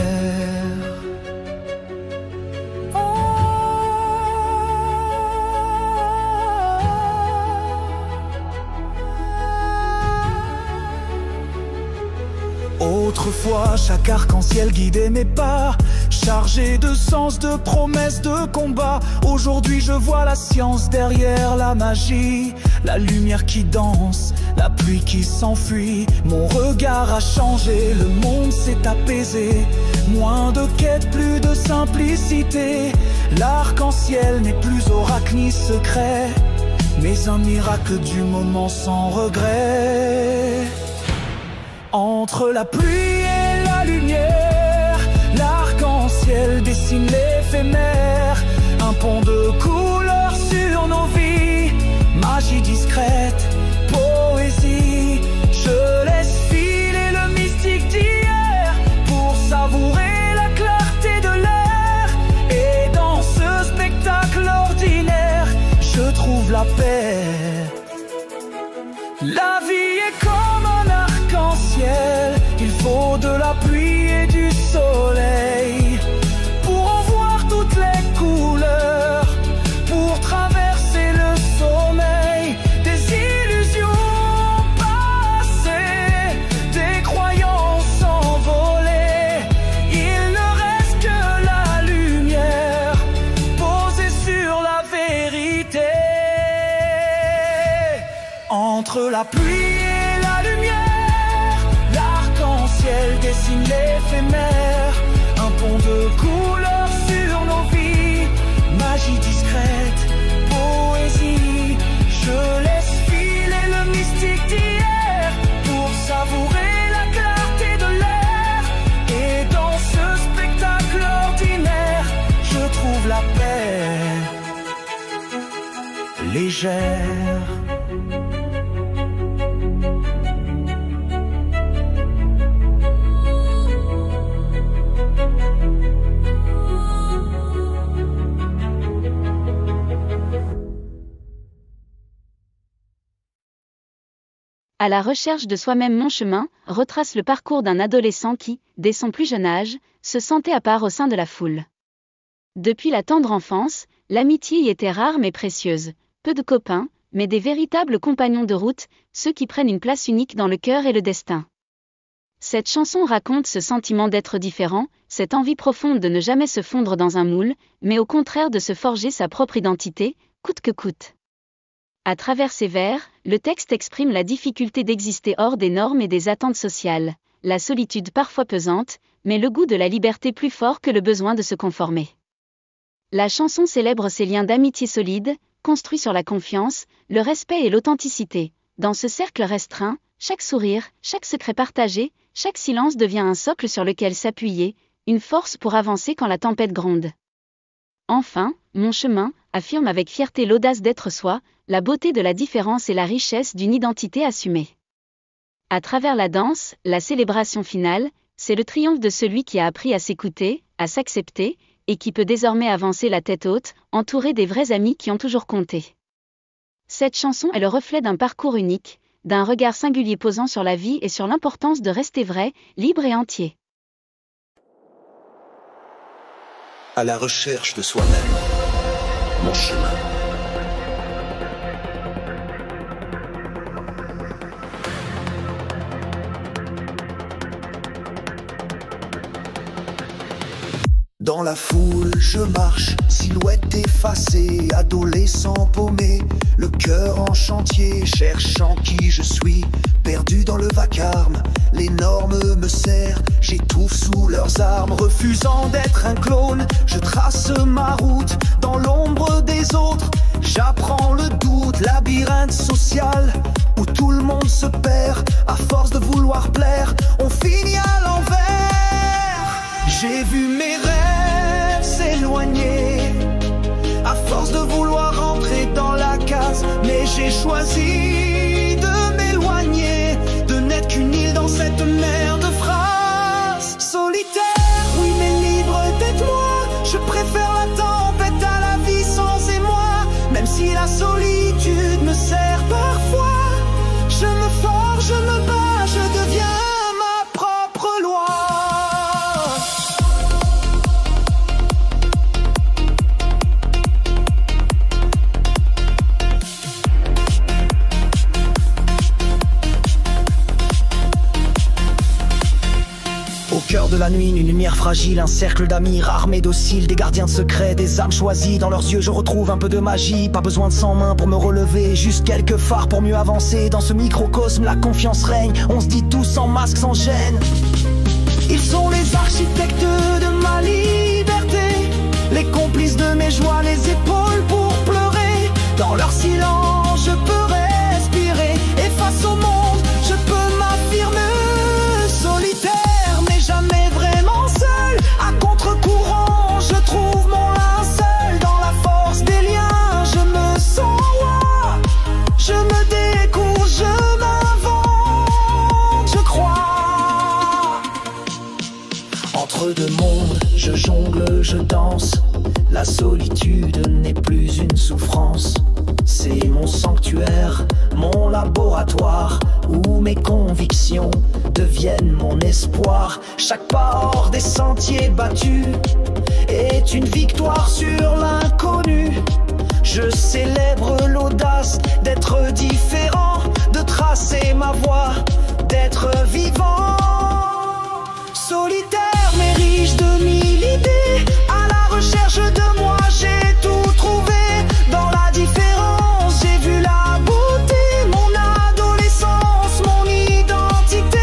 Autrefois, chaque arc-en-ciel guidait mes pas, chargé de sens, de promesses, de combat. Aujourd'hui je vois la science derrière la magie, la lumière qui danse, la pluie qui s'enfuit. Mon regard a changé, le monde s'est apaisé. Moins de quête, plus de simplicité. L'arc-en-ciel n'est plus oracle ni secret, mais un miracle du moment sans regret. Entre la pluie et la lumière, l'arc-en-ciel dessine l'éphémère, un pont de couleurs sur nos vies, magie discrète, poésie. Je laisse filer le mystique d'hier pour savourer la clarté de l'air. Et dans ce spectacle ordinaire, je trouve la paix. La vie est comme un arc-en-ciel, il faut de la pluie et du soleil pour en voir toutes les couleurs, pour traverser le sommeil. Des illusions passées, des croyances envolées, il ne reste que la lumière posée sur la vérité. Entre la pluie et la lumière, l'arc-en-ciel dessine l'éphémère, un pont de couleurs sur nos vies, magie discrète, poésie. Je laisse filer le mystique d'hier pour savourer la clarté de l'air. Et dans ce spectacle ordinaire, je trouve la paix légère. À la recherche de soi-même, mon chemin retrace le parcours d'un adolescent qui, dès son plus jeune âge, se sentait à part au sein de la foule. Depuis la tendre enfance, l'amitié y était rare mais précieuse. Peu de copains, mais des véritables compagnons de route, ceux qui prennent une place unique dans le cœur et le destin. Cette chanson raconte ce sentiment d'être différent, cette envie profonde de ne jamais se fondre dans un moule, mais au contraire de se forger sa propre identité, coûte que coûte. À travers ces vers, le texte exprime la difficulté d'exister hors des normes et des attentes sociales, la solitude parfois pesante, mais le goût de la liberté plus fort que le besoin de se conformer. La chanson célèbre ces liens d'amitié solides, construits sur la confiance, le respect et l'authenticité. Dans ce cercle restreint, chaque sourire, chaque secret partagé, chaque silence devient un socle sur lequel s'appuyer, une force pour avancer quand la tempête gronde. Enfin, Mon chemin affirme avec fierté l'audace d'être soi, la beauté de la différence et la richesse d'une identité assumée. À travers la danse, la célébration finale, c'est le triomphe de celui qui a appris à s'écouter, à s'accepter, et qui peut désormais avancer la tête haute, entouré des vrais amis qui ont toujours compté. Cette chanson est le reflet d'un parcours unique, d'un regard singulier posant sur la vie et sur l'importance de rester vrai, libre et entier. À la recherche de soi-même, mon chemin. Dans la foule, je marche, silhouette effacée, adolescent paumé, le cœur en chantier, cherchant qui je suis, perdu dans le vacarme. Les normes me serrent, j'étouffe sous leurs armes, refusant d'être un clone. Je trace ma route dans l'ombre des autres, j'apprends le doute, labyrinthe social où tout le monde se perd. À force de vouloir plaire, on finit à l'envers. J'ai vu mes rêves s'éloigner, à force de vouloir rentrer dans la case, mais j'ai choisi de m'éloigner, de n'être qu'une île dans cette mer de phrases. Solitaire, oui mais libre, tais-toi, je préfère la tempête à la vie sans émoi. Même si la solitude me sert parfois, je me forge, je me bats, je deviens ma propre loi. Au cœur de la nuit, une lumière fragile, un cercle d'amis rares mais dociles, des gardiens de secrets, des âmes choisies. Dans leurs yeux je retrouve un peu de magie, pas besoin de 100 mains pour me relever, juste quelques phares pour mieux avancer. Dans ce microcosme la confiance règne, on se dit tous sans masque, sans gêne. Ils sont les architectes de ma liberté, les complices de mes joies, les épaules pour pleurer. Dans leur silence je peux respirer, et face au monde je peux m'affirmer. Solitaire mais jamais vraiment seul, à contre-courant je trouve mon linceul. Dans la force des liens je me sens roi, je me découvre, je m'invente, je crois. Entre deux mondes je jongle, je danse, la solitude n'est plus une souffrance. C'est mon sanctuaire, mon laboratoire, où mes convictions deviennent mon espoir. Chaque pas hors des sentiers battus est une victoire sur l'inconnu. Je célèbre l'audace d'être différent, de tracer ma voie, d'être vivant. Solitaire mais riche de mille idées, à la recherche de moi j'ai tout trouvé. Dans la différence j'ai vu la beauté, mon adolescence, mon identité.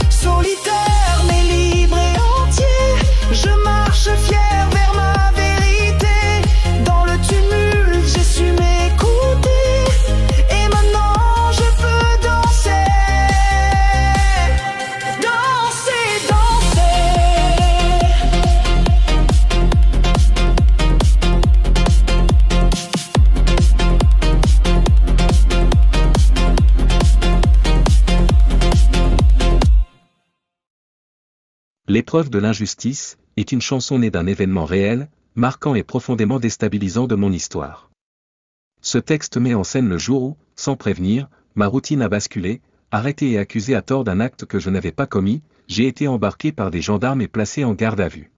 Solitaire mais libre et entier, je marche fier vers ma vérité. Dans le tumulte j'ai su m'écouter, et maintenant je peux danser. Danser, danser. L'épreuve de l'injustice est une chanson née d'un événement réel, marquant et profondément déstabilisant de mon histoire. Ce texte met en scène le jour où, sans prévenir, ma routine a basculé, arrêté et accusé à tort d'un acte que je n'avais pas commis, j'ai été embarqué par des gendarmes et placé en garde à vue.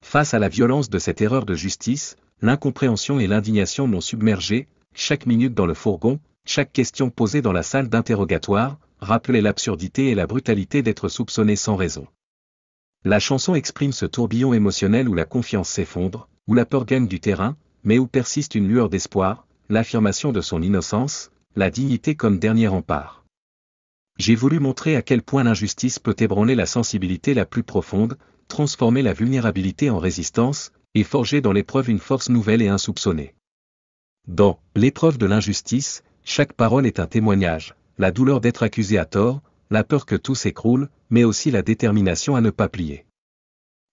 Face à la violence de cette erreur de justice, l'incompréhension et l'indignation m'ont submergé, chaque minute dans le fourgon, chaque question posée dans la salle d'interrogatoire, rappelait l'absurdité et la brutalité d'être soupçonné sans raison. La chanson exprime ce tourbillon émotionnel où la confiance s'effondre, où la peur gagne du terrain, mais où persiste une lueur d'espoir, l'affirmation de son innocence, la dignité comme dernier rempart. J'ai voulu montrer à quel point l'injustice peut ébranler la sensibilité la plus profonde, transformer la vulnérabilité en résistance, et forger dans l'épreuve une force nouvelle et insoupçonnée. Dans l'épreuve de l'injustice, chaque parole est un témoignage, la douleur d'être accusé à tort, la peur que tout s'écroule, mais aussi la détermination à ne pas plier.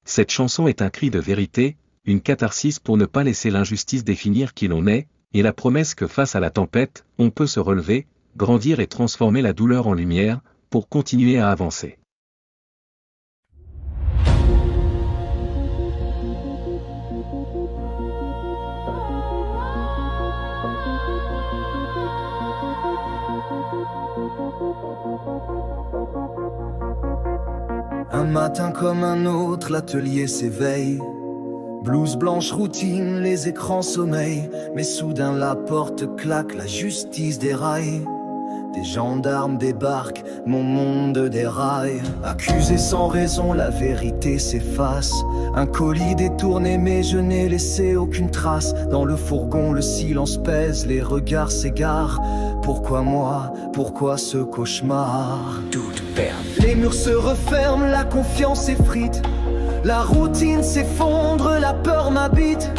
Cette chanson est un cri de vérité, une catharsis pour ne pas laisser l'injustice définir qui l'on est, et la promesse que face à la tempête, on peut se relever, grandir et transformer la douleur en lumière, pour continuer à avancer. Un matin comme un autre, l'atelier s'éveille. Blouse blanche routine, les écrans sommeillent. Mais soudain la porte claque, la justice déraille. Des gendarmes débarquent, mon monde déraille. Accusé sans raison, la vérité s'efface. Un colis détourné, mais je n'ai laissé aucune trace. Dans le fourgon, le silence pèse, les regards s'égarent. Pourquoi moi? Pourquoi ce cauchemar? Toute perte. Les murs se referment, la confiance s'effrite. La routine s'effondre, la peur m'habite.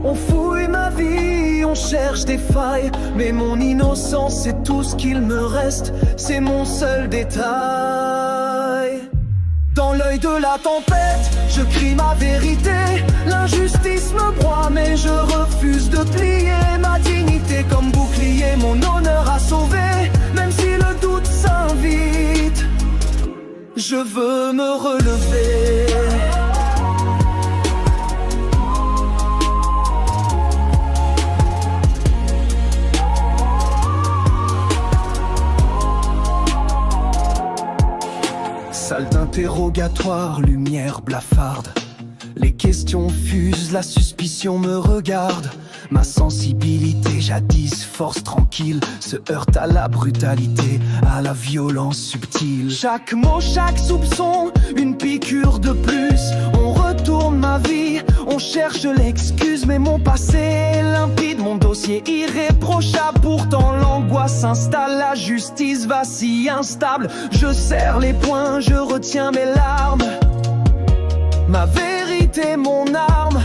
On fouille ma vie, on cherche des failles. Mais mon innocence, c'est tout ce qu'il me reste. C'est mon seul détail. Dans l'œil de la tempête, je crie ma vérité. L'injustice me broie, mais je refuse de plier. Ma dignité comme bouclier, mon honneur à sauver. Même si le doute s'invite, je veux me relever. Salle d'interrogatoire, lumière blafarde. Les questions fusent, la suspicion me regarde. Ma sensibilité, jadis force tranquille, se heurte à la brutalité, à la violence subtile. Chaque mot, chaque soupçon, une piqûre de plus. On retourne ma vie, on cherche l'excuse. Mais mon passé est limpide, mon dossier irréprochable. Pourtant l'angoisse s'installe, la justice vacille instable. Je serre les poings, je retiens mes larmes. Ma vérité, mon arme.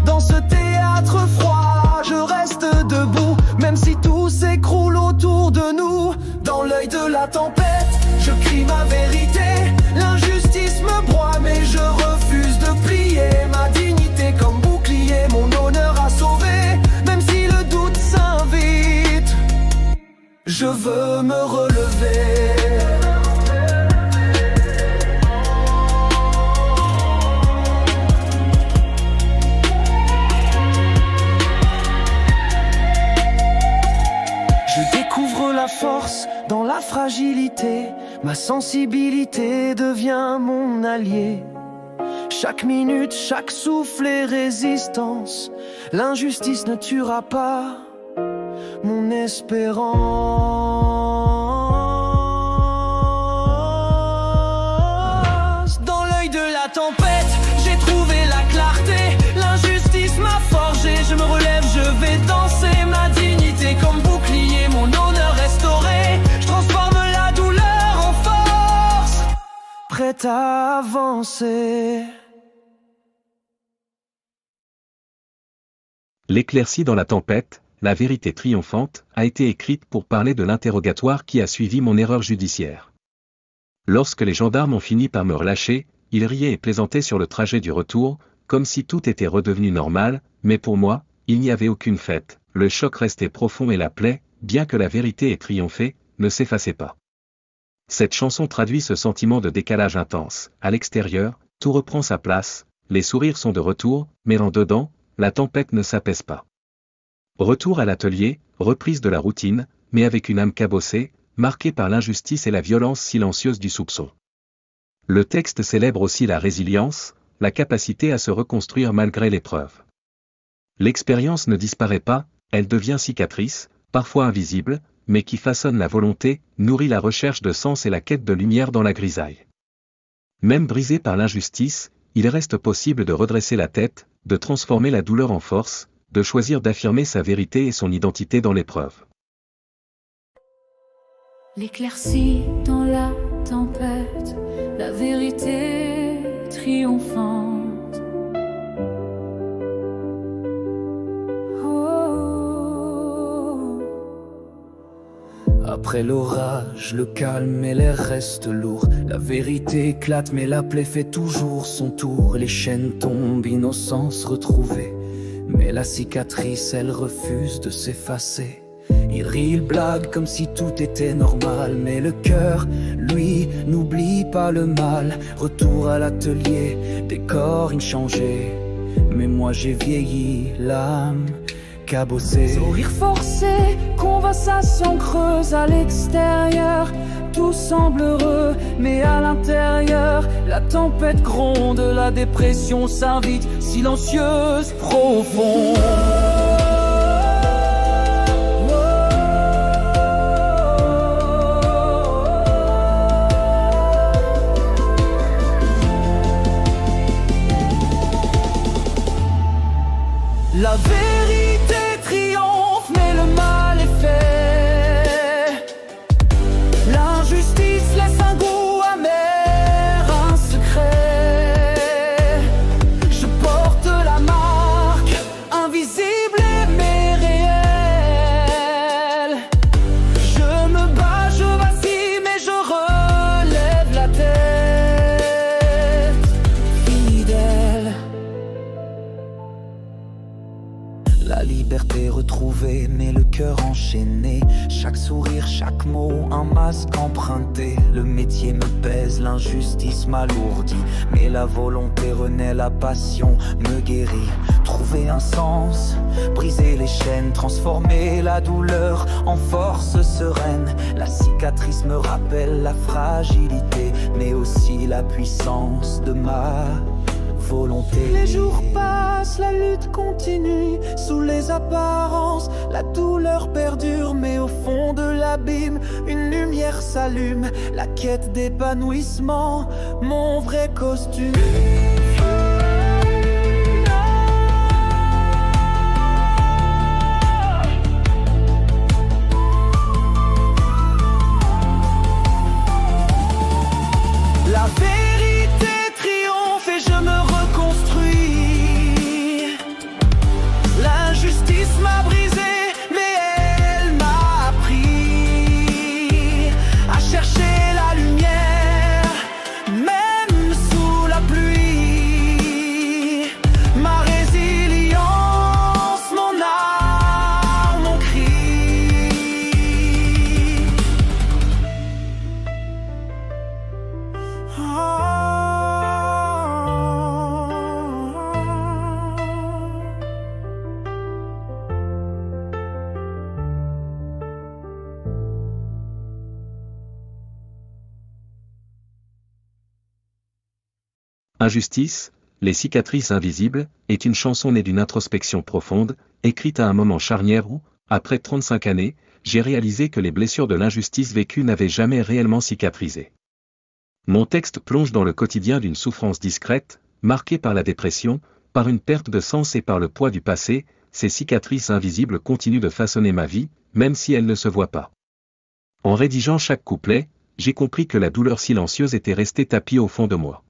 Dans ce théâtre froid, je reste debout. Même si tout s'écroule autour de nous. Dans l'œil de la tempête, je crie ma vérité. L'injustice me broie, mais je refuse de plier. Ma dignité comme bouclier, mon honneur à sauver. Même si le doute s'invite, je veux me relever. La force dans la fragilité, ma sensibilité devient mon allié. Chaque minute, chaque souffle est résistance. L'injustice ne tuera pas mon espérance. Dans l'œil de la tempête, j'ai trouvé la clarté. L'injustice m'a forgé, je me relève, je vais danser. Ma dignité comme bouclier, mon honneur restauré. Je transforme la douleur en force, prête à avancer. L'éclaircie dans la tempête, la vérité triomphante, a été écrite pour parler de l'interrogatoire qui a suivi mon erreur judiciaire. Lorsque les gendarmes ont fini par me relâcher, ils riaient et plaisantaient sur le trajet du retour, comme si tout était redevenu normal, mais pour moi, il n'y avait aucune fête. Le choc restait profond et la plaie, bien que la vérité ait triomphé, ne s'effaçait pas. Cette chanson traduit ce sentiment de décalage intense. À l'extérieur, tout reprend sa place, les sourires sont de retour, mais en dedans, la tempête ne s'apaise pas. Retour à l'atelier, reprise de la routine, mais avec une âme cabossée, marquée par l'injustice et la violence silencieuse du soupçon. Le texte célèbre aussi la résilience, la capacité à se reconstruire malgré l'épreuve. L'expérience ne disparaît pas, elle devient cicatrice, parfois invisible, mais qui façonne la volonté, nourrit la recherche de sens et la quête de lumière dans la grisaille. Même brisé par l'injustice, il reste possible de redresser la tête, de transformer la douleur en force, de choisir d'affirmer sa vérité et son identité dans l'épreuve. L'éclaircie dans la tempête, la vérité triomphante. Oh. Après l'orage, le calme et l'air restent lourds. La vérité éclate mais la plaie fait toujours son tour. Les chaînes tombent, innocence retrouvée, mais la cicatrice elle refuse de s'effacer. Il rit, il blague comme si tout était normal, mais le cœur, lui, n'oublie pas le mal. Retour à l'atelier, décor inchangé, mais moi j'ai vieilli, l'âme cabossée. Sourire forcé, conversation creuse à l'extérieur. Tout semble heureux, mais à l'intérieur, la tempête gronde, la dépression s'invite, silencieuse, profonde. La vérité triomphe, mais le mal est fait. L'injustice laisse un goût amer, un secret. Je porte la marque, invisible mais réelle. Je me bats, je vacille, mais je relève la tête, fidèle. La liberté retrouvée, mais le cœur enchaîné. Chaque sourire, chaque mot, un masque emprunté. Le métier me pèse, l'injustice m'alourdit, mais la volonté renaît, la passion me guérit. Trouver un sens, briser les chaînes, transformer la douleur en force sereine. La cicatrice me rappelle la fragilité, mais aussi la puissance de ma volonté. Les jours passent, la lutte continue. Sous les apparences, la douleur perdure, mais au fond de l'abîme, une lumière s'allume. La quête d'épanouissement, mon vrai costume. La vérité triomphe et je me reconstruis. L'injustice m'a brisé, mais elle m'a appris à chercher la lumière, même sous la pluie. Ma résilience, mon art, mon cri. Injustice, les cicatrices invisibles, est une chanson née d'une introspection profonde, écrite à un moment charnière où, après 35 années, j'ai réalisé que les blessures de l'injustice vécue n'avaient jamais réellement cicatrisé. Mon texte plonge dans le quotidien d'une souffrance discrète, marquée par la dépression, par une perte de sens et par le poids du passé. Ces cicatrices invisibles continuent de façonner ma vie, même si elles ne se voient pas. En rédigeant chaque couplet, j'ai compris que la douleur silencieuse était restée tapie au fond de moi.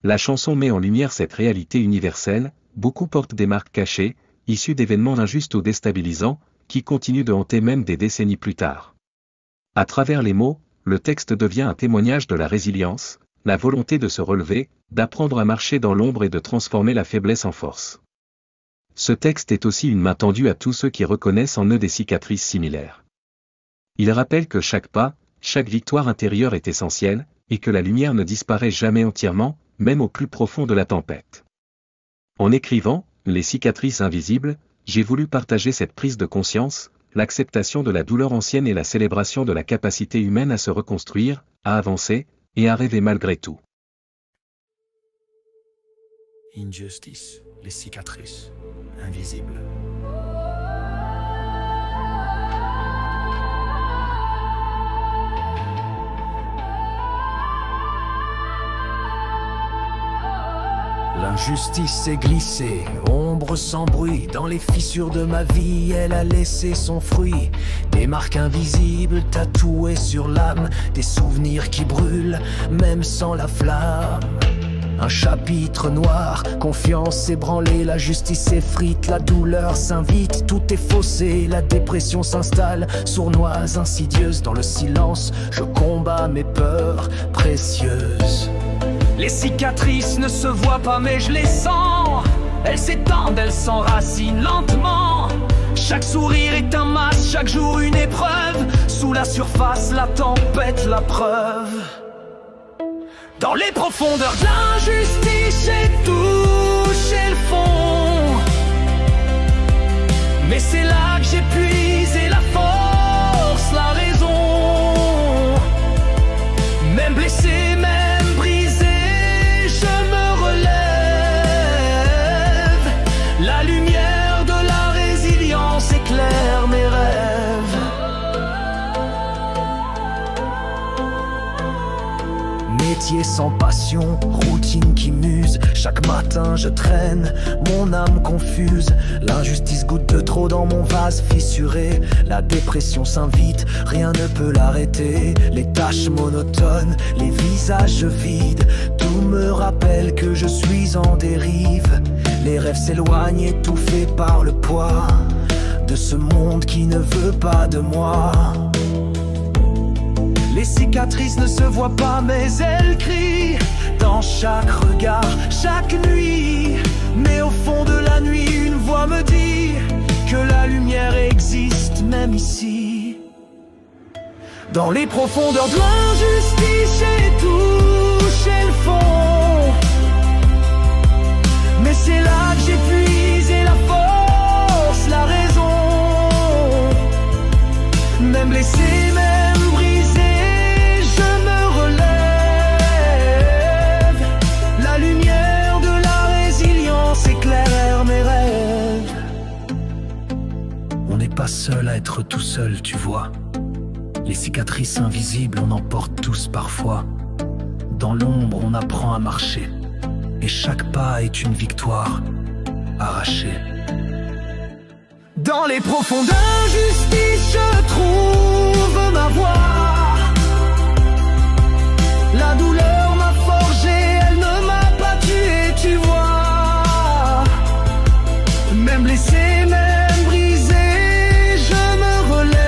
La chanson met en lumière cette réalité universelle, beaucoup portent des marques cachées, issues d'événements injustes ou déstabilisants, qui continuent de hanter même des décennies plus tard. À travers les mots, le texte devient un témoignage de la résilience, la volonté de se relever, d'apprendre à marcher dans l'ombre et de transformer la faiblesse en force. Ce texte est aussi une main tendue à tous ceux qui reconnaissent en eux des cicatrices similaires. Il rappelle que chaque pas, chaque victoire intérieure est essentielle, et que la lumière ne disparaît jamais entièrement, même au plus profond de la tempête. En écrivant « Les cicatrices invisibles », j'ai voulu partager cette prise de conscience, l'acceptation de la douleur ancienne et la célébration de la capacité humaine à se reconstruire, à avancer, et à rêver malgré tout. Injustice, les cicatrices invisibles. L'injustice s'est glissée, ombre sans bruit. Dans les fissures de ma vie, elle a laissé son fruit. Des marques invisibles tatouées sur l'âme, des souvenirs qui brûlent, même sans la flamme. Un chapitre noir, confiance ébranlée, la justice s'effrite, la douleur s'invite, tout est faussé, la dépression s'installe, sournoise, insidieuse, dans le silence, je combats mes peurs précieuses. Les cicatrices ne se voient pas mais je les sens. Elles s'étendent, elles s'enracinent lentement. Chaque sourire est un masque, chaque jour une épreuve. Sous la surface, la tempête, la preuve. Dans les profondeurs de l'injustice, j'ai touché le fond. Mais c'est là que j'ai puisé la force, la raison. Même blessé, même brisé, je me relève. La lumière de la résilience éclaire mes rêves. Métier sans passion, routine qui muse. Chaque matin je traîne, mon âme confuse. L'injustice goûte de trop dans mon vase fissuré. La dépression s'invite, rien ne peut l'arrêter. Les tâches monotones, les visages vides, tout me rappelle que je suis en dérive. Les rêves s'éloignent étouffés par le poids de ce monde qui ne veut pas de moi. Les cicatrices ne se voient pas mais elles crient dans chaque regard, chaque nuit. Mais au fond de la nuit, une voix me dit que la lumière existe même ici. Dans les profondeurs de l'injustice, j'ai touché le fond. Mais c'est là que j'ai puisé la force, la raison. Même blessé, même brisé, éclaire mes rêves. On n'est pas seul à être tout seul, tu vois. Les cicatrices invisibles, on en porte tous parfois. Dans l'ombre, on apprend à marcher. Et chaque pas est une victoire arrachée. Dans les profondes injustices, je trouve ma voie. La douleur m'a forgé, elle ne m'a pas tué, tu vois. Même blessé, même brisé, je me relève.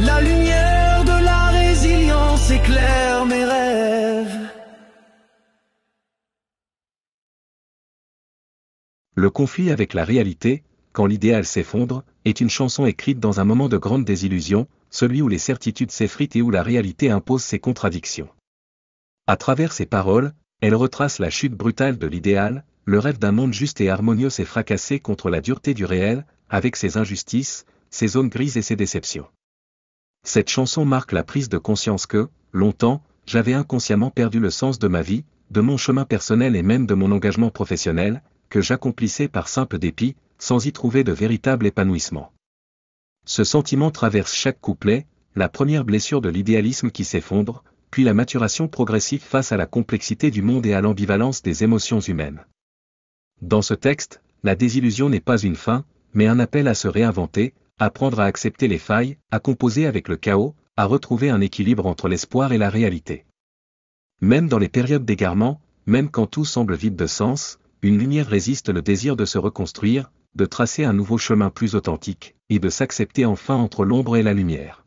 La lumière de la résilience éclaire mes rêves. Le conflit avec la réalité, quand l'idéal s'effondre, est une chanson écrite dans un moment de grande désillusion, celui où les certitudes s'effritent et où la réalité impose ses contradictions. À travers ses paroles, elle retrace la chute brutale de l'idéal. Le rêve d'un monde juste et harmonieux s'est fracassé contre la dureté du réel, avec ses injustices, ses zones grises et ses déceptions. Cette chanson marque la prise de conscience que, longtemps, j'avais inconsciemment perdu le sens de ma vie, de mon chemin personnel et même de mon engagement professionnel, que j'accomplissais par simple dépit, sans y trouver de véritable épanouissement. Ce sentiment traverse chaque couplet, la première blessure de l'idéalisme qui s'effondre, puis la maturation progressive face à la complexité du monde et à l'ambivalence des émotions humaines. Dans ce texte, la désillusion n'est pas une fin, mais un appel à se réinventer, à apprendre à accepter les failles, à composer avec le chaos, à retrouver un équilibre entre l'espoir et la réalité. Même dans les périodes d'égarement, même quand tout semble vide de sens, une lumière résiste le désir de se reconstruire, de tracer un nouveau chemin plus authentique, et de s'accepter enfin entre l'ombre et la lumière.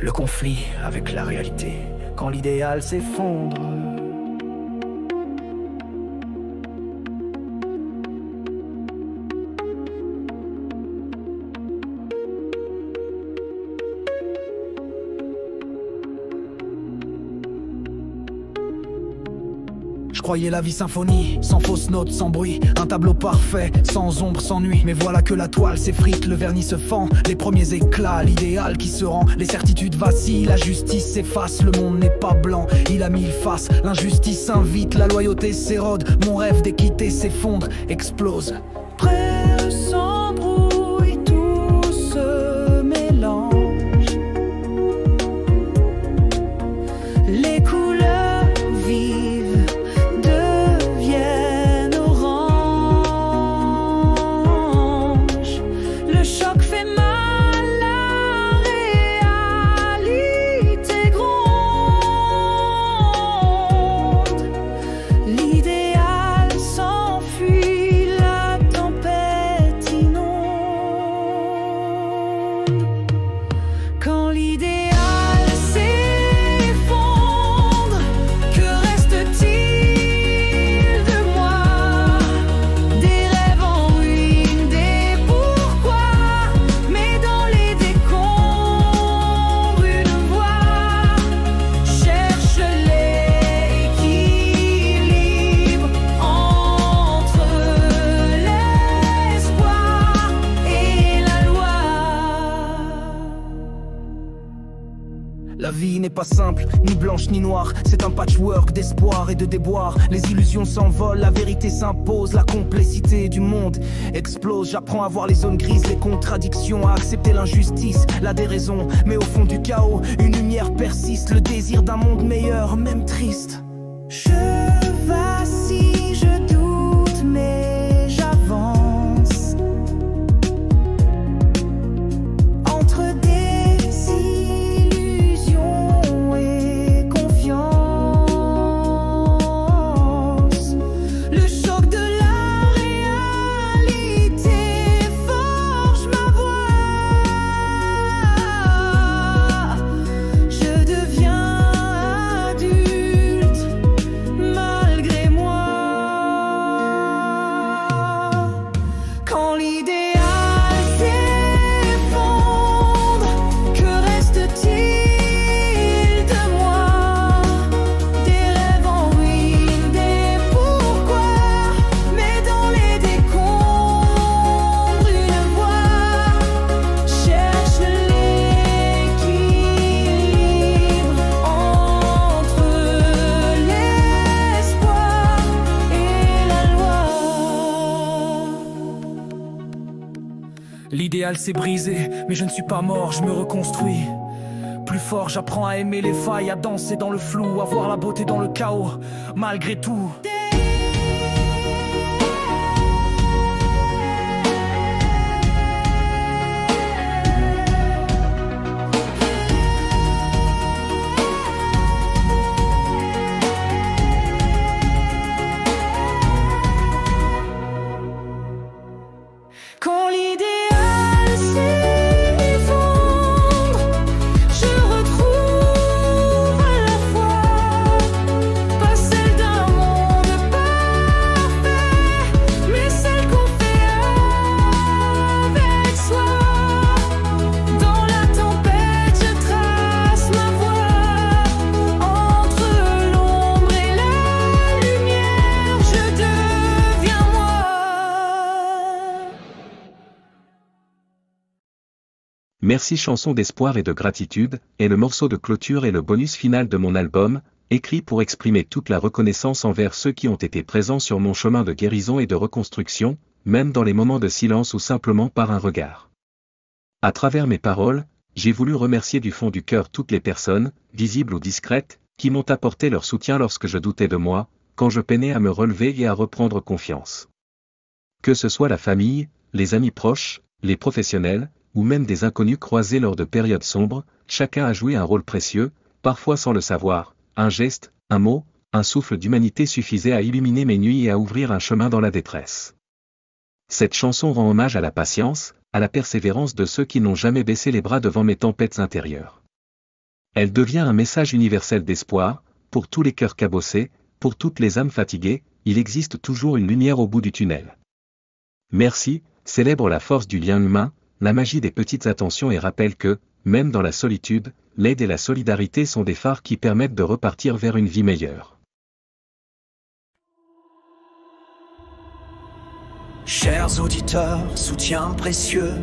Le conflit avec la réalité, quand l'idéal s'effondre. Je croyais la vie symphonie, sans fausses notes, sans bruit, un tableau parfait, sans ombre, sans nuit. Mais voilà que la toile s'effrite, le vernis se fend, les premiers éclats, l'idéal qui se rend, les certitudes vacillent, la justice s'efface, le monde n'est pas blanc, il a mille faces, l'injustice s'invite, la loyauté s'érode, mon rêve d'équité s'effondre, explose. Frères s'embrouillent, tout se mélange. Les couleurs vives deviennent orange. Le choc fait mal, la réalité gronde. L'idéal s'enfuit, la tempête inonde. Quand l'idéal s'effondre, que reste-t-il de moi? Des rêves en ruine, des pourquoi, mais dans les décombres une voix cherche l'équilibre entre l'espoir et la loi. La vie n'est pas simple, ni blanche ni noire, c'est un patchwork d'espoir et de déboire. Les illusions s'envolent, la vérité s'impose, la complexité du monde explose. J'apprends à voir les zones grises, les contradictions, à accepter l'injustice, la déraison. Mais au fond du chaos, une lumière persiste, le désir d'un monde meilleur, même triste. Je vacille, je doute, mais j'avance. Entre désillusion et confiance, le choc de la réalité forge ma voix. Je deviens adulte malgré moi. Quand l'idéal s'effondre, que reste-t-il de moi? Des rêves en ruine, des pourquoi, mais dans les décombres une voix cherche l'équilibre entre l'espoir et la loi. L'idéal s'est brisé, mais je ne suis pas mort, je me reconstruis. Plus fort, j'apprends à aimer les failles, à danser dans le flou, à voir la beauté dans le chaos, malgré tout. Quand l'idéal s'effondre, je retrouve la foi, pas celle d'un monde parfait, mais celle qu'on fait avec soi. Dans la tempête, je trace ma voie, entre l'ombre et la lumière, je deviens moi. Merci chanson d'espoir et de gratitude, est le morceau de clôture et le bonus final de mon album, écrit pour exprimer toute la reconnaissance envers ceux qui ont été présents sur mon chemin de guérison et de reconstruction, même dans les moments de silence ou simplement par un regard. À travers mes paroles, j'ai voulu remercier du fond du cœur toutes les personnes, visibles ou discrètes, qui m'ont apporté leur soutien lorsque je doutais de moi, quand je peinais à me relever et à reprendre confiance. Que ce soit la famille, les amis proches, les professionnels, ou même des inconnus croisés lors de périodes sombres, chacun a joué un rôle précieux, parfois sans le savoir. Un geste, un mot, un souffle d'humanité suffisait à illuminer mes nuits et à ouvrir un chemin dans la détresse. Cette chanson rend hommage à la patience, à la persévérance de ceux qui n'ont jamais baissé les bras devant mes tempêtes intérieures. Elle devient un message universel d'espoir, pour tous les cœurs cabossés, pour toutes les âmes fatiguées, il existe toujours une lumière au bout du tunnel. Merci, célèbre la force du lien humain, la magie des petites attentions et rappelle que, même dans la solitude, l'aide et la solidarité sont des phares qui permettent de repartir vers une vie meilleure. Chers auditeurs, soutien précieux,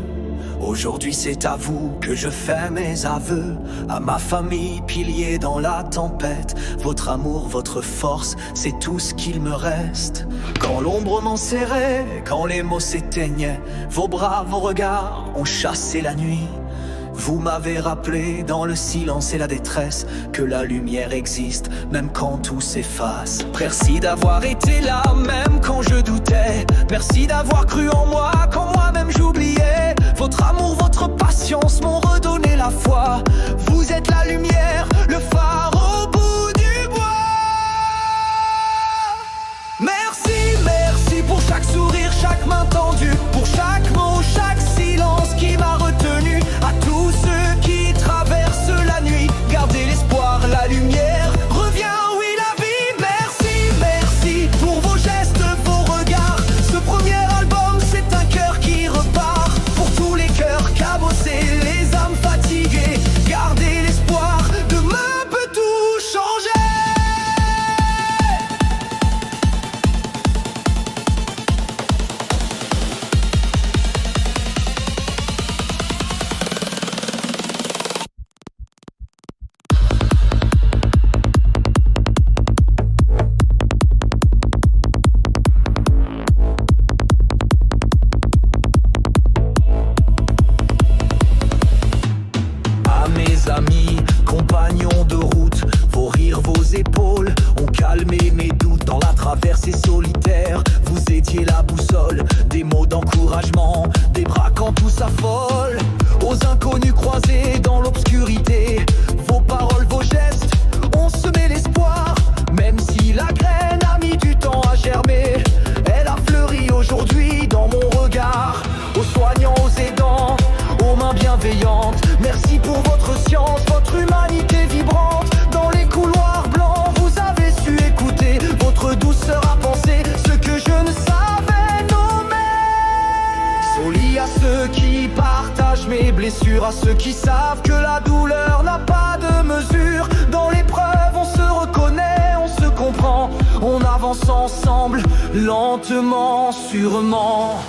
aujourd'hui c'est à vous que je fais mes aveux. À ma famille, pilier dans la tempête, votre amour, votre force, c'est tout ce qu'il me reste. Quand l'ombre m'enserrait, quand les mots s'éteignaient, vos bras, vos regards ont chassé la nuit. Vous m'avez rappelé dans le silence et la détresse que la lumière existe, même quand tout s'efface. Merci d'avoir été là, même quand je doutais. Merci d'avoir cru en moi, quand moi-même j'oubliais. Votre amour, votre patience m'ont redonné la foi. Vous êtes la lumière, le phare au bout du bois. Merci, merci pour chaque sourire, chaque main tendue, pour chaque mot, chaque silence qui m'a retenu. À tous ceux qui traversent la nuit, gardez l'espoir, la lumière revient, oui la vie. Merci, merci pour vos gestes, vos regards. Ce premier album, c'est un cœur qui repart. Pour tous les cœurs cabossés, les âmes fatiguées, gardez l'espoir, demain peut tout changer. Amis, compagnons de route, vos rires, vos épaules ont calmé mes doutes dans la traversée solitaire. Vous étiez la boussole, des mots d'encouragement, des bras quand tout s'affole. Aux inconnus croisés dans l'obscurité, vos paroles, vos gestes ont semé l'espoir. Même si la graine a mis du temps à germer, elle a fleuri aujourd'hui dans mon regard. Aux soignants, aux aidants, aux mains bienveillantes, merci pour votre science, votre humanité vibrante. Dans les couloirs blancs, vous avez su écouter, votre douceur a pensé ce que je ne savais nommer. Soli à ceux qui partagent mes blessures, à ceux qui savent que la douleur n'a pas de mesure. Dans l'épreuve, on se reconnaît, on se comprend, on avance ensemble, lentement, sûrement.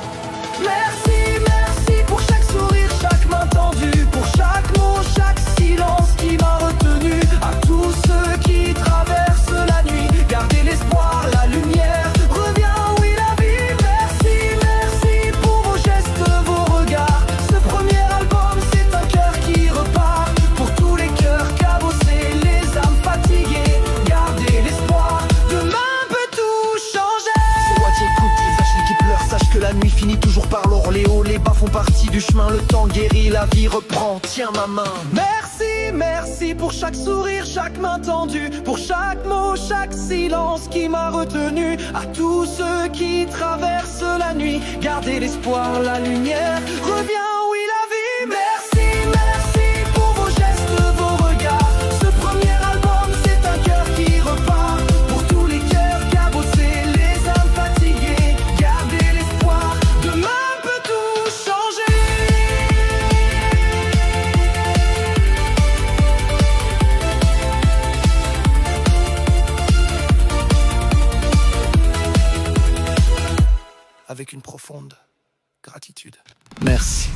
Merci, merci pour chaque sourire, chaque main tendue, pour chaque mot, chaque silence qui m'a retenu. À tous ceux qui traversent la nuit, gardez l'espoir, la lumière revient, oui la vie. Merci, merci pour vos gestes, vos regards. Ce premier album, c'est un cœur qui repart. Pour tous les cœurs cabossés, les âmes fatiguées, gardez l'espoir, demain peut tout changer. C'est moi qui écoute, les vaches qui pleurent, sache que la nuit finit toujours par l'or. Les hauts, les bas font partie du chemin, le temps guérit, la vie reprend, tiens ma main. Merci, merci pour chaque sourire, chaque main tendue, pour chaque mot, chaque silence qui m'a retenu. À tous ceux qui traversent la nuit, gardez l'espoir, la lumière revient, oui la vie. Merci, merci pour vos gestes, vos regards. Ce premier album, c'est un cœur qui repart. Pour tous les cœurs cabossés, les âmes fatiguées, gardez l'espoir, demain peut tout changer. Avec une profonde gratitude. Merci.